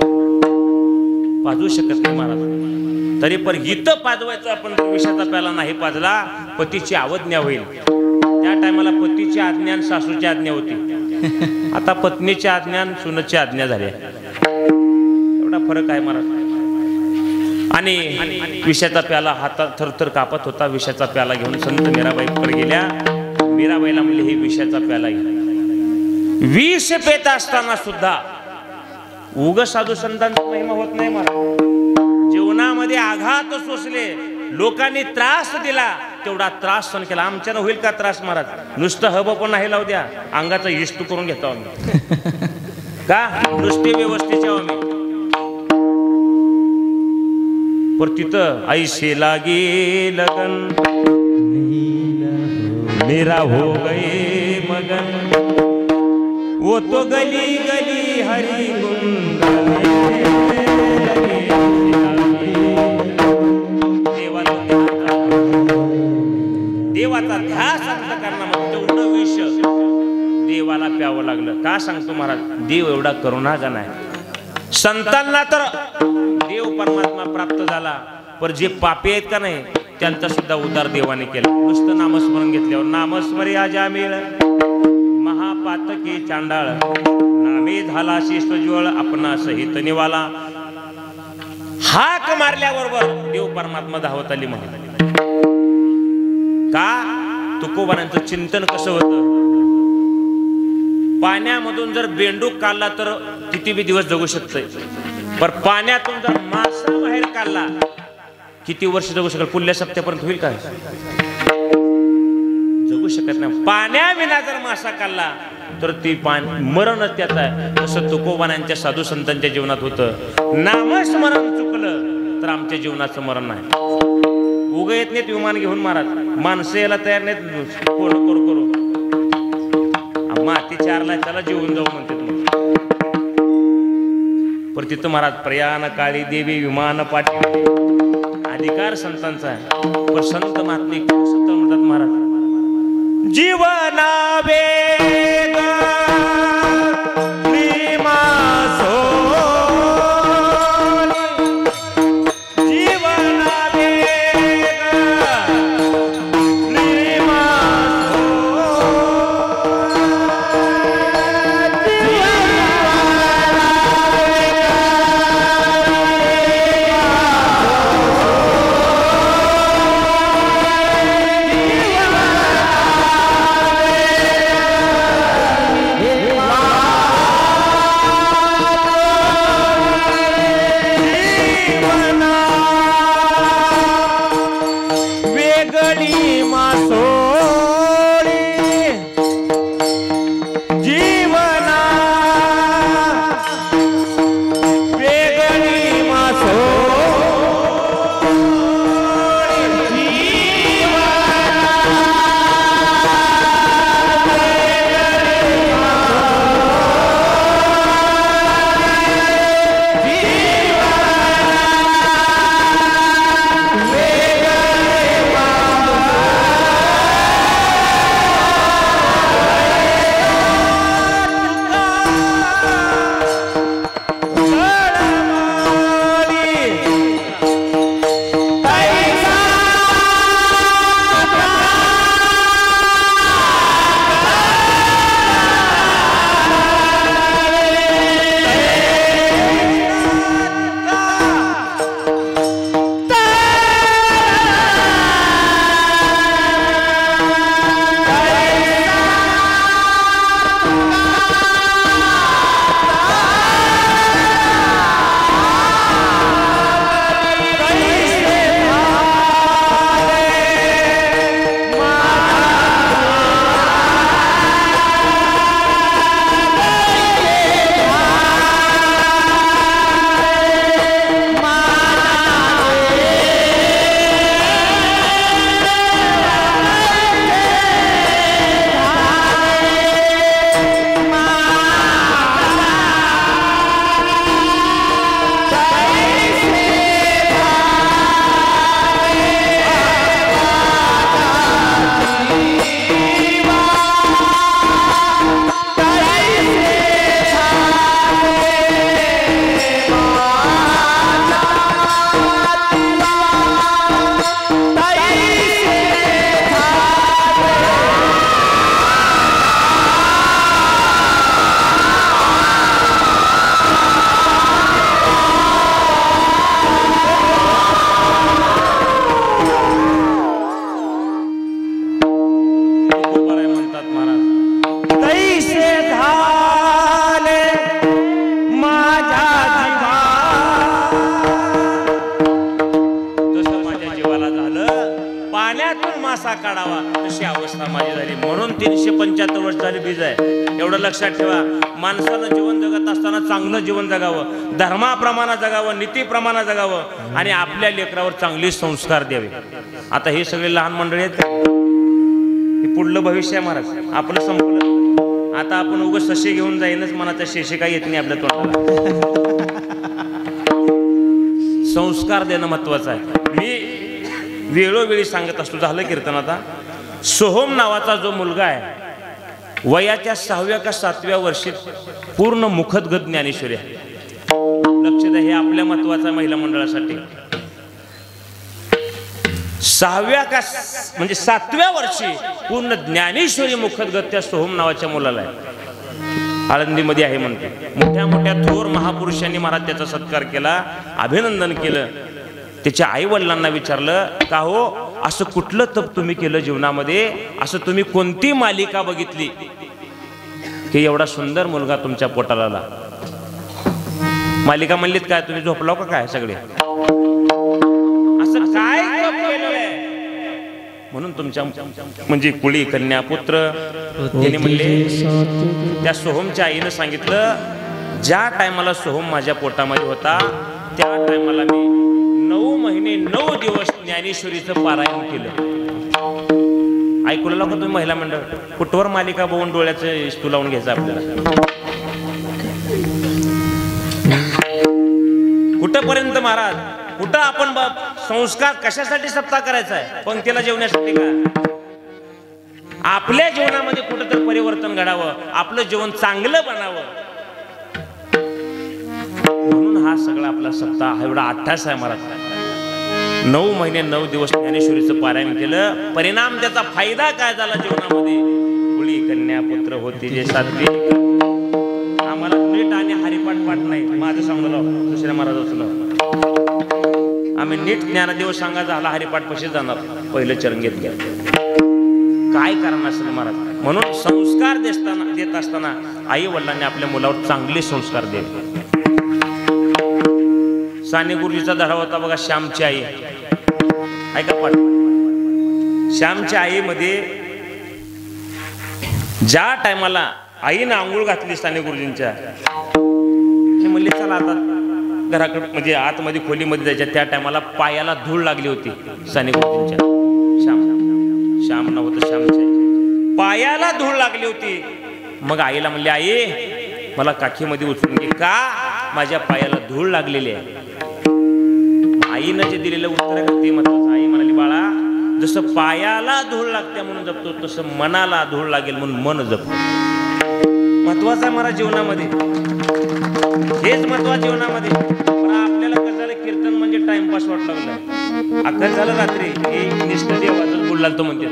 शकत नाही महाराज. तरी पण हितं पाजवायचं आपण विषयाचा प्याला नाही पाजला, पतीची अवज्ञा होईल. त्या टायमाला पतीची आज्ञा आणि सासूची आज्ञा होती. आता पत्नीची आज्ञा आणि सुनेची आज्ञा झाली. एवढा फरक आहे महाराज. आणि विषयाचा प्याला हातात थरथर कापत होता. विषयाचा प्याला घेऊन संत मीराबाईकडे गेल्या. मीराबाईला म्हणले हे विषयाचा प्याला घे. विष पेत असताना सुद्धा उग साधू संतांचा महिमा होत नाही महाराज. जीवनामध्ये आघात सोसले, लोकांनी त्रास दिला, तेवढा त्रास सहन केला. आमच्यानं होईल का त्रास महाराज? नुसतं हब पण नाही लावू द्या, अंगाचा इष्ट करून घेतो आम्ही. का नुसते व्यवस्थेचे आम्ही. पर तिथं ऐसे लागे लगन मेरा हो गए मगन, वो तो गली गली हरी देवाचा ध्यास अंतःकरणामध्ये तेवढं विष देवाला प्यावं लागलं. का सांगतो महाराज? देव एवढा करुणाघन आहे. संतांना तर देव परमात्मा प्राप्त झाला, पण जे पापी आहेत का नाही त्यांचा सुद्धा उद्धार देवाने केला. नुसतं नामस्मरण घेतल्यावर. नामस्मरी आजा मिळ महापातकी चांडाळ, नामे झाला शिष्टज्वळ आपणा सहित निवाला. हाक मारल्याबरोबर देव परमात्मा धावत आली म्हणून. का? तुकोबारांचं चिंतन कसं होतं? पाण्यामधून जर बेंडूक काढला तर किती बी दिवस जगू शकतोय, पण पाण्यातून जर मासा बाहेर काढला किती वर्ष जगू शकेल? पुढल्या सप्त्यापर्यंत होईल काय? जगू शकत नाही. पाण्याविना जर मासा काढला तर ती मरणच त्याचं आहे. तसं तुकोबारांच्या साधू संतांच्या जीवनात होतं. नामस्मरण चुकलं तर आमच्या जीवनाचं मरण नाही. उग येत नाहीत विमान घेऊन महाराज, माणसं यायला तयार नाहीत. कोण करू करू माती चारला त्याला जेवून जाऊ म्हणते. पर तिथं महाराज प्रयाण काळी देवी विमान पाठी अधिकार संतांचा आहे. पण संत महात्मे संत म्हणतात महाराज, जीवना वेग वेगळी मासो तैसे झाले माझ्या जीवा, जसं माझ्या जीवाला झालं पाण्यातून मासा काढावा तशी अवस्था माझी झाली. म्हणून 375 वर्ष झाली बीज आहे. एवढं लक्षात ठेवा, माणसानं जीवन जगत असताना चांगलं जीवन जगावं, धर्माप्रमाणे जगावं, नीतीप्रमाणे जगावं आणि आपल्या लेकरावर चांगले संस्कार द्यावे. आता हे सगळे लहान मंडळी आहेत, हे पुढलं भविष्य आहे महाराज. आपलं संपलं, आता आपण उगाच सशे घेऊन जाईनच, मनाचा शेषे काही येत नाही आपल्या तोंडाला. संस्कार देणं महत्वाचं आहे. मी वेळोवेळी सांगत असतो, झालं कीर्तन आता. सोहम नावाचा जो मुलगा आहे, वयाच्या 6व्या का 7व्या वर्षी पूर्ण मुखदगत ज्ञानेश्वरी आहे. लक्ष द्या, हे आपल्या महत्वाचं आहे महिला मंडळासाठी. 6व्या का म्हणजे 7व्या वर्षी पूर्ण ज्ञानेश्वरी मुखदगत त्या सोहम नावाच्या मुलाला आहे. आळंदीमध्ये आहे म्हणते. मोठ्या मोठ्या थोर महापुरुषांनी महाराज त्याचा सत्कार केला, अभिनंदन केलं. त्याच्या आई वडिलांना विचारलं, का हो असं कुठलं तप तुम्ही केलं जीवनामध्ये, असं तुम्ही कोणती मालिका बघितली की एवढा सुंदर मुलगा तुमच्या पोटाला आला? मालिका म्हणलीत काय, तुम्ही झोपलाव का काय सगळे? असं काय तप केलंय म्हणून तुमच्या म्हणजे कुळी कन्या पुत्र. त्याने म्हणले, त्या सोहमच्या आईनं सांगितलं, ज्या टायमाला सोहम माझ्या पोटामध्ये होता त्या टायमाला मी 9 महिने 9 दिवस ज्ञानेश्वरीचं पारायण केलं. ऐकूला का तुम्ही महिला मंडळ? कुठवर मालिका बघून डोळ्याचं इस्तू लावून घ्यायचं आपल्याला. कुठपर्यंत महाराज, कुठं आपण संस्कार कशासाठी सप्ताह करायचा आहे? पंक्तीला जेवण्यासाठी का? आपल्या जीवनामध्ये कुठंतरी परिवर्तन घडावं, आपलं जीवन चांगलं बनावं, म्हणून हा सगळा आपला सप्ताह हा एवढा 28 आहे महाराज. 9 महिने 9 दिवस ज्ञानेश्वरीचं पारायण केलं. परिणाम त्याचा फायदा काय झाला जीवनामध्ये? कुळी कन्या पुत्र होती जे साध्वी. आम्हाला नीट आणि हरिपाठ पाठ नाही, माझं सांगलं दुसऱ्या महाराजाचं. आम्ही नीट ज्ञानदेव सांगा झाला, हरिपाठ पशी जाणार, पहिलं चरण घेतलं. काय कारण असेल महाराज? म्हणून संस्कार देत असताना आई वडिलांनी आपल्या मुलावर चांगले संस्कार द्यावे. साने गुरुजीचा धडा होता बघा, श्यामची आई. ऐका पाठ. श्यामच्या आईमध्ये ज्या टायमाला आईनं आंघोळ घातली साने गुरुजींच्या, ते म्हणले चला आता घराकडे म्हणजे आतमध्ये खोलीमध्ये जायच्या, त्या टायमाला पायाला धूळ लागली होती साने गुरुजींच्या. श्याम नव्हतं, श्यामच्या पायाला धूळ लागली होती. मग आईला म्हणले, आई मला काखीमध्ये उचलून घे, का माझ्या पायाला धूळ लागलेली आहे. आईनं जे दिलेलं उत्तर आहे ते महत्वाचं. आई म्हणाली, बाळा जसं पायाला धूळ लागते म्हणून जपतो, तसं मनाला धूळ लागेल म्हणून मन जपतो. महत्वाचं आहे मला जीवनामध्ये, हेच महत्वाचं जीवनामध्ये. पण आपल्याला कसं झालं, कीर्तन म्हणजे टाइमपास वाटू लागला. अकल झालं रात्री की निष्ठ देवाचं बोलला तो म्हणते.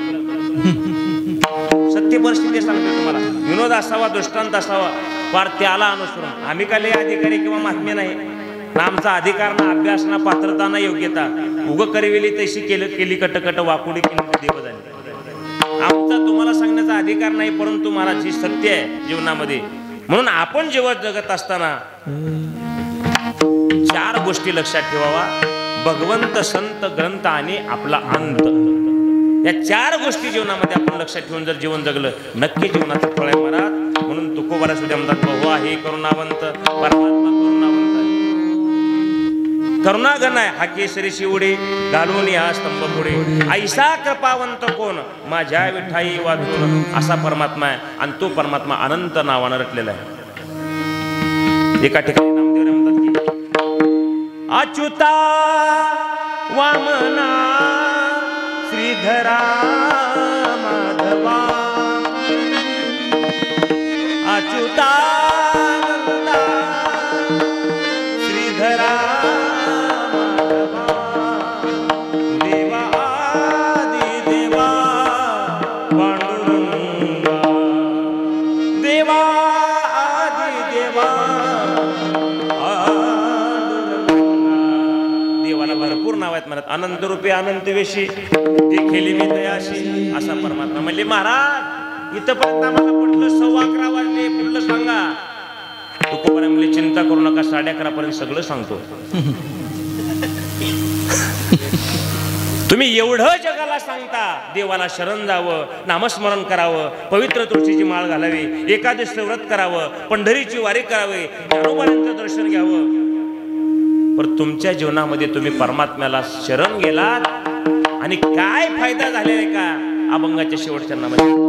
सत्य परिस्थिती सांगतो तुम्हाला. विनोद असावा, दृष्टांत असावा, फार त्याला अनुसरून. आम्ही काय लय अधिकारी किंवा महात्म्य नाही ना, आमचा अधिकार ना, अभ्यास ना, पात्रता ना, योग्यता. उग करविली तशी केली कटकट वाकुडी केली देव झाली. आमचा तुम्हाला सांगण्याचा अधिकार नाही, परंतु मला जी सत्य आहे जीवनामध्ये. म्हणून आपण जेव्हा जगत असताना 4 गोष्टी लक्षात ठेवावा: भगवंत, संत, ग्रंथ आणि आपला अंत. या 4 गोष्टी जीवनामध्ये आपण लक्षात ठेवून जर जीवन जगलं, नक्की जीवनाचं फळ आहे महाराज. म्हणून तुकोबारा सुद्धा म्हणतात, बहु आहे करुणावंत, परमात्मा करुणावंत आहे. करुणागण आहे हा केसरी शिवडे, घालून या स्तंभ पुढे. ऐसा कृपावंत कोण, माझ्या विठाई वाचून. असा परमात्मा आहे आणि तो परमात्मा अनंत नावानं रटलेला आहे. एका ठिकाणी नामदेव म्हणतात की अच्युता वामना श्रीधरा माधवा, अच्युता श्रीधरा देवा आदि देवा पांडुरंगा, देवा आदि देवा देवाला भरपूर नाव आहेत म्हणत. अनंत रूपे अनंत वेशी, जे खेली मी तयाशी. असा परमात्मा म्हणले महाराज इथपर्यंत आम्हाला पटलं. 11:15 वाजले, पुढलं सांगा. तुकोबाराय म्हणले चिंता करू नका, 11:30 पर्यंत सगळं सांगतो. तुम्ही एवढं जगाला सांगता देवाला शरण जावं, नामस्मरण करावं, पवित्र तुळशीची माळ घालावी, एकादशीचं व्रत करावं, पंढरीची वारी करावी, ज्ञानोबांचं दर्शन घ्यावं. पण तुमच्या जीवनामध्ये तुम्ही परमात्म्याला शरण गेलात आणि काय फायदा झालेला आहे का अभंगाच्या शेवटच्या नामामध्ये?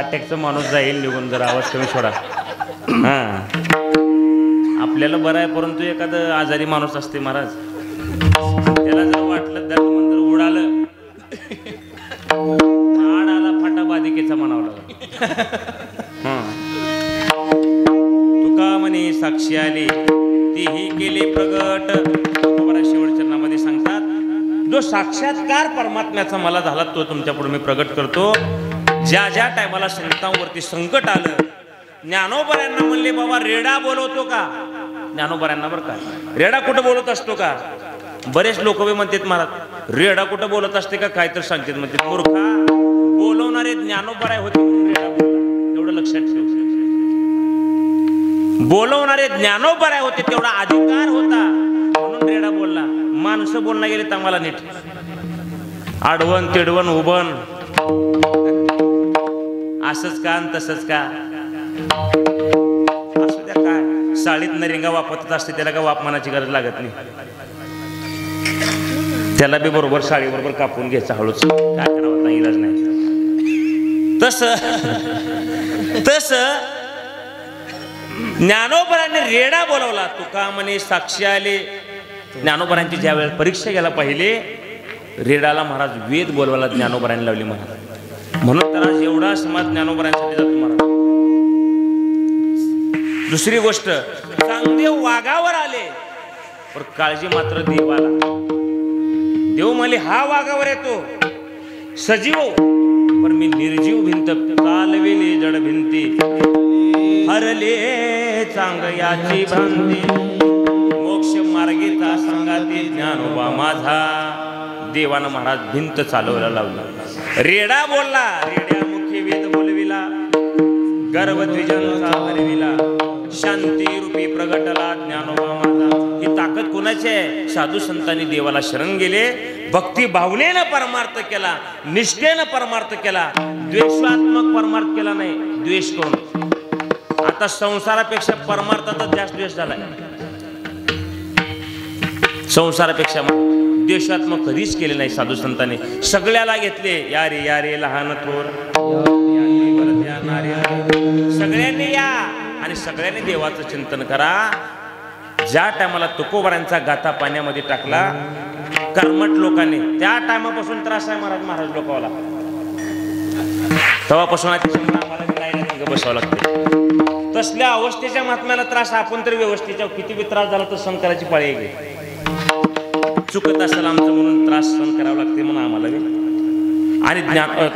अटॅकचा माणूस जाईल निघून, जरा आवाज कमी सोडा. हा आपल्याला बरं आहे, परंतु एखादं आजारी माणूस असते महाराज, त्याला जर वाटलं जर उडालं आडाला फाटा बाधिकेचा म्हणावं लागला. तुका म्हणे साक्षी आली तीही केले प्रगट. शेवट चरणामध्ये सांगतात, जो साक्षात्कार परमात्म्याचा मला झाला तो तुमच्या पुढे मी प्रगट करतो. ज्या ज्या टायमाला संतांवरती संकट आलं, ज्ञानोबऱ्यांना म्हणले बाबा रेडा बोलवतो का? ज्ञानोबऱ्यांना बरं का, रेडा कुठं बोलत असतो का? बरेच लोक म्हणतात महाराज रेडा कुठं बोलत असते का, काय तर सांगतात म्हणतात. मूर्खा, बोलवणारे ज्ञानोबराय होते म्हणून रेडा बोलला, एवढं लक्षात ठेव. बोलवणारे ज्ञानोबराय होते, तेवढा अधिकार होता म्हणून रेडा बोलला. माणसं बोलणं गेले तर आम्हाला नीट आडवण तिडवण उभण असंच का तसंच का असू द्या. काय साडीत नरिंगा वापरत असते, त्याला का वापमानाची गरज लागत नाही. त्याला बी बरोबर साडी बरोबर कापून घ्यायचं हळूच, काय करावं नाही, इलाज नाही. तस ज्ञानोबरांनी रेडा बोलवला. तुका म्हणे साक्षी आले. ज्ञानोबरांची ज्या वेळेस परीक्षा घ्यायला पाहिले, रेडाला महाराज वेद बोलवायला ज्ञानोबरांनी लावली महाराज. म्हणून त्याला एवढा समाज ज्ञानोबरांसाठी जातो महाराज. दुसरी गोष्ट, चांगदेव वाघावर आले पण काळजी मात्र देवाला. देव म्हणले हा वाघावर येतो सजीव, पण मी निर्जीव भिंत कालवेले जड भिंती हरले चांग याची भ्रांती. मोक्ष मार्गेचा संगाती ज्ञानोबा माझा. देवानं महाराज भिंत चालवायला लावला. रेडा बोलला, रेड्या मुखी वेद बोलविला. गर्भद्विजांचा हरविला. शांती रूपी प्रगटला ज्ञानोबा माझा. ही ताकद कोणाची आहे? साधू संतांनी देवाला शरण गेले, भक्ती भावनेनं परमार्थ केला, निष्ठेनं परमार्थ केला, द्वेषात्मक परमार्थ केला नाही, द्वेष करून. आता संसारापेक्षा परमार्थाचा जास्त द्वेष झालाय. संसारापेक्षा द्वेषात्मक कधीच केले नाही साधू संतांनी. सगळ्याला घेतले, या रे लहान थोर, सगळ्यांनी या आणि सगळ्यांनी देवाचं चिंतन करा. ज्या टायमाला तुकोबारांचा गाथा पाण्यामध्ये टाकला कर्मठ लोकांनी, त्या टायमापासून त्रास आहे महाराज लोकांना. तेव्हापासून आम्हाला बसावं लागते. तसल्या अवस्थेच्या महात्म्याला त्रास, आपण तरी व्यवस्थेच्या किती बी त्रास झाला तर सहन करायची पाळी आहे. चुकत असेल आमचं म्हणून त्रास सहन करावं लागते म्हणून आम्हाला. आणि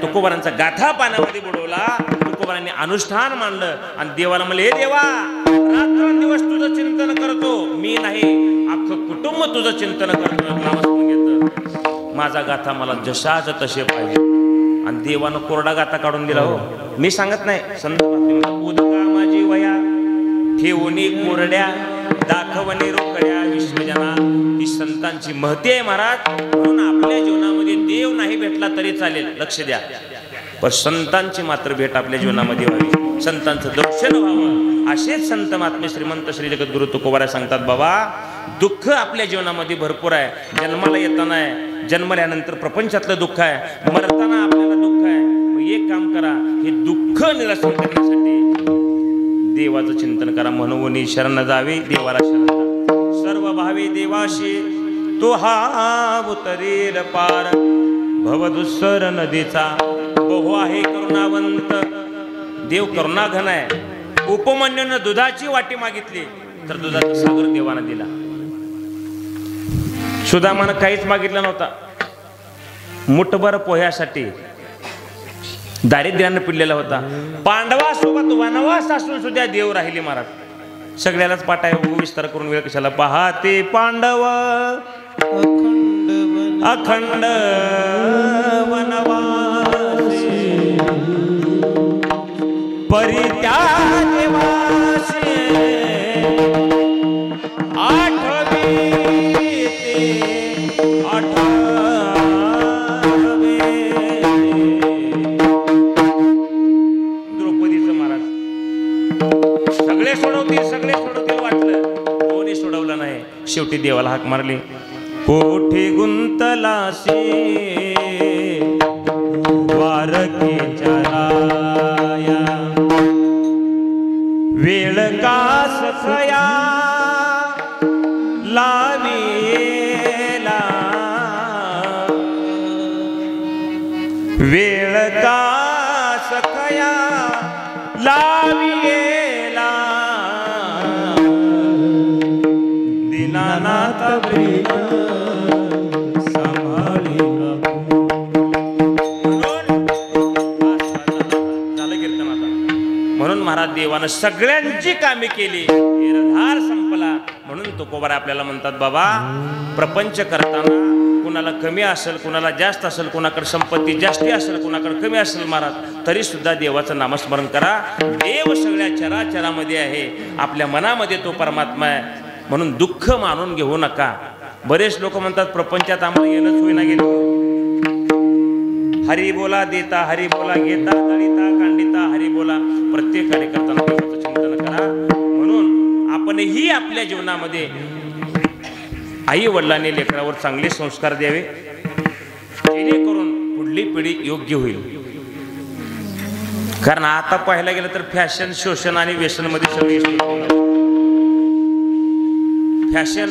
तुकोबारांचा गाथा पाण्यामध्ये बुडवला. तुकोबारांनी अनुष्ठान मांडलं आणि देवाला म्हणले, हे देवा, रात्रंदिवस तुझं चिंतन करतो, मी नाही अख्खं कुटुंब तुझं चिंतन करतो, नामस्मरण घेतं. माझा गाथा मला जशाच तसे पाहिजे. आणि देवानं कोरडा गाथा काढून दिला. हो, मी सांगत नाही, संत उदका माझी वया ठेवणी कोरड्या दाखवणी रोकड्या विश्वजना. ही संतांची महती आहे महाराज. म्हणून आपल्या जीवनामध्ये देव नाही भेटला तरी चालेल, लक्ष द्या, पण संतांची मात्र भेट आपल्या जीवनामध्ये व्हावी, संतांचं दर्शन व्हावं. असेच संत महात्मे श्रीमंत श्री जगद्गुरु तुकोबाराय सांगतात, बाबा दुःख आपल्या जीवनामध्ये भरपूर आहे. जन्माला येताना आहे, जन्मल्यानंतर प्रपंचातलं दुःख आहे, मरताना आपल्याला दुःख आहे. एक काम करा, हे दुःख निरसन करण्यासाठी देवाचं चिंतन करा. म्हणून शरण जावे देवाला शरण जा. सर्व भावी देवाशी तो हा उतरेल पार. भवदुस्सर नदीचा बहु आहे करुणावंत. देव करुणा घन आहे. उपमन्यूनं दुधाची वाटी मागितली तर दुधाचा सागर देवानं दिला. सुदामानं काहीच मागितलं नव्हता. मुठभर पोह्यासाठी दारिद्र्यानं पिडलेला होता. पांडवासोबत वनवास असून सुद्धा देव राहिले महाराज. सगळ्यालाच पाठ आहे, विस्तार करून वेळ कशाला. पाहते पांडव अखंड वनवासी परित्या देवासी आठवी द्रौपदीचं महाराज सगळे सोडवतील वाटलं, कोणी सोडवलं नाही. शेवटी देवाला हाक मारली, कोठे गुंतलासे द्वारकेच्या राया. वेळ का सखया लाविला वेळ का सखया लाविला दीनानाथ प्रिय सांभाळी झालं कीर्तन आता. म्हणून महाराज देवानं सगळ्यांची कामे केली, निराधार संपला. म्हणून तुकोबारा आपल्याला म्हणतात बाबा प्रपंच करताना कुणाला कमी असेल, कुणाला जास्त असेल, कुणाकडे संपत्ती जास्ती असेल, कुणाकडे कमी असेल महाराज, तरी सुद्धा देवाचं नामस्मरण करा. देव सगळ्या चराचरामध्ये आहे, आपल्या मनामध्ये तो परमात्मा आहे. म्हणून दुःख मानून घेऊ नका. बरेच लोक म्हणतात प्रपंचात आम्हाला येणंच होईना गेलो. हरी बोला देता, हरी बोला घेता, दळिता कांडिता, हरी बोला. प्रत्येक कार्यकर्त्यांना देवाचं चिंतन करा. म्हणून आपणही आपल्या जीवनामध्ये आई वडिलांनी लेकरावर चांगले संस्कार द्यावे, जेणेकरून पुढली पिढी योग्य होईल. कारण आता पाहायला गेलं तर फॅशन, शोषण आणि व्यसन मध्ये सगळे फॅशन,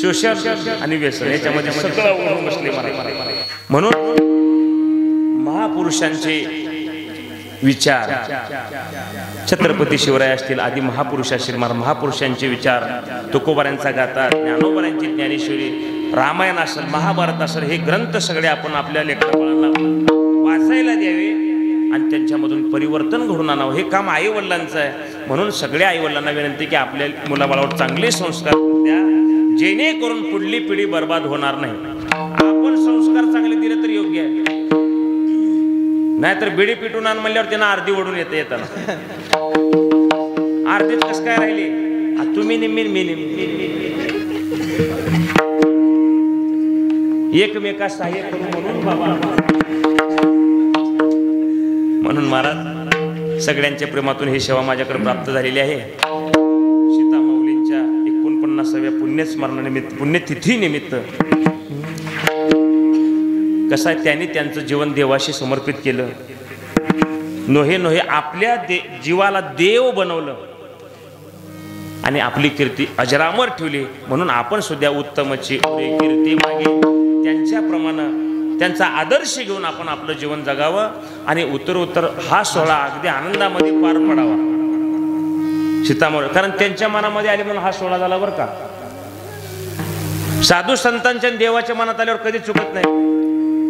शोषण आणि व्यसन याच्यामध्ये सगळं बसले. म्हणून महापुरुषांचे विचार, छत्रपती शिवराय असतील, आदी महापुरुष असतील, महापुरुषांचे विचार तुकोबारांचा गाथा, ज्ञानोबारांची ज्ञानेश्वरी, रामायण असेल, महाभारत असेल, हे ग्रंथ सगळे आपण आपल्या लेकराबाळांना वाचायला द्यावे आणि त्यांच्यामधून परिवर्तन घडून आणावं. हे काम आई वडिलांचं आहे. म्हणून सगळ्या आई वडिलांना विनंती की आपल्या मुलाबाळावर चांगले संस्कार द्या, जेणेकरून पुढली पिढी बर्बाद होणार नाही. आपण संस्कार चांगले दिले तर योग्य आहे, नाहीतर बिडी पिटून आण म्हणल्यावर त्यांना अर्धी ओढून येते. येताना अर्धीच कस काय राहिली, तुम्ही निम्मी मी निम्मी, एकमेका सहाय्य करू म्हणून बाबा. म्हणून महाराज सगळ्यांच्या प्रेमातून ही सेवा माझ्याकडे प्राप्त झालेली आहे. सीता माऊलींच्या 49व्या पुण्यस्मरणानिमित्त, पुण्यतिथी निमित्त कसं आहे, त्यांनी त्यांचं जीवन देवाशी समर्पित केलं. नोहे नोहे आपल्या जीवाला देव बनवलं आणि आपली कीर्ती अजरामर ठेवली. म्हणून आपण सुद्धा उत्तमची कीर्ती मागे त्यांच्याप्रमाणे त्यांचा आदर्श घेऊन आपण आपलं जीवन जगावं आणि उत्तरोत्तर हा सोहळा अगदी आनंदामध्ये पार पडावा. सीतामाऊली कारण त्यांच्या मनामध्ये आले म्हणून हा सोहळा झाला बरं का. साधू संतांच्या देवाच्या मनात आल्यावर कधी चुकत नाही.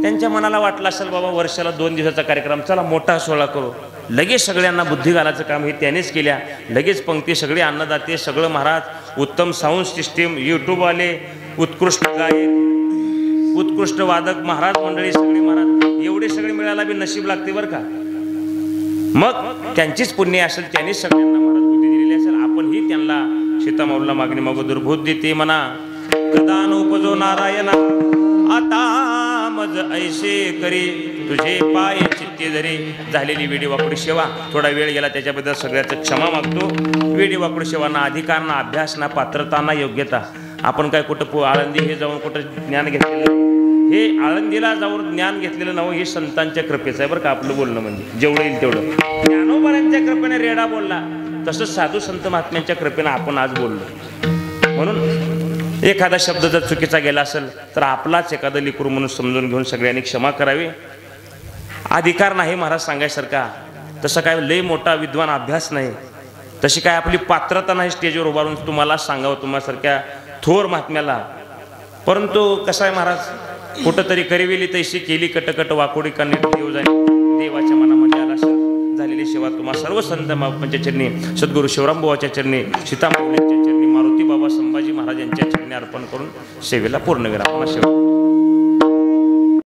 त्यांच्या मनाला वाटलं असेल बाबा वर्षाला 2 दिवसाचा कार्यक्रम, चला मोठा सोहळा करू. लगेच सगळ्यांना बुद्धी घालायचं काम हे त्यानेच केल्या. लगेच पंक्ती, सगळे अन्नदाते, सगळं महाराज, उत्तम साऊंड सिस्टीम, यूट्यूबवाले, उत्कृष्ट गायक, उत्कृष्ट वादक, महाराज मंडळी सगळे महाराज, एवढे सगळे मिळायला बी नशीब लागते बरं का. मग त्यांचीच पुण्य असेल, त्यांनीच सगळ्यांना महाराज बुद्धी दिलेली असेल. आपणही त्यांना सीतामाऊलीला मागणी मागो दुर्बोध देते म्हणा. कदा नोपजो नारायणा आता मज ऐसे करी तुझे पाय चित्ते धरे. झालेली वेडी वाकडी सेवा, थोडा वेळ गेला त्याच्याबद्दल सगळ्याचं क्षमा मागतो. वेडी वाकडी सेवा ना अधिकार, ना अभ्यास, ना पात्रता, ना योग्यता. आपण काय कुठं आळंदी हे जाऊन कुठं ज्ञान घेतलेलं, हे आळंदीला जाऊन ज्ञान घेतलेलं नाव हे संतांच्या कृपेचं आहे बरं का. आपलं बोलणं म्हणजे जेवढं येईल तेवढं. ज्ञानोबारांच्या कृपेने रेडा बोलला, तसंच साधू संत महात्म्यांच्या कृपेने आपण आज बोललो. म्हणून एखादा शब्द जर चुकीचा गेला असेल तर आपलाच एखादं लेकरू म्हणून समजून घेऊन सगळ्यांनी क्षमा करावी. अधिकार नाही महाराज सांगायसारखा, तसं काय लय मोठा विद्वान अभ्यास नाही, तशी काय आपली पात्रता नाही स्टेजवर उभारून तुम्हाला सांगावं तुम्हासारख्या थोर महात्म्याला. परंतु कसं आहे महाराज, कुठंतरी करिवेली तैशी केली कटकट वाकोडी का नीट देव जाणे. देवाच्या मनामध्ये आला असेल झालेली सेवा तुम्हा सर्व संत महात्म्यांच्या चरणी, सद्गुरू शिवरामबाबाच्या चरणी, सीतामाऊलींच्या चरणी, मारुती बाबा संभाजी महाराज यांच्या चरणी अर्पण करून सेवेला पूर्ण विराम.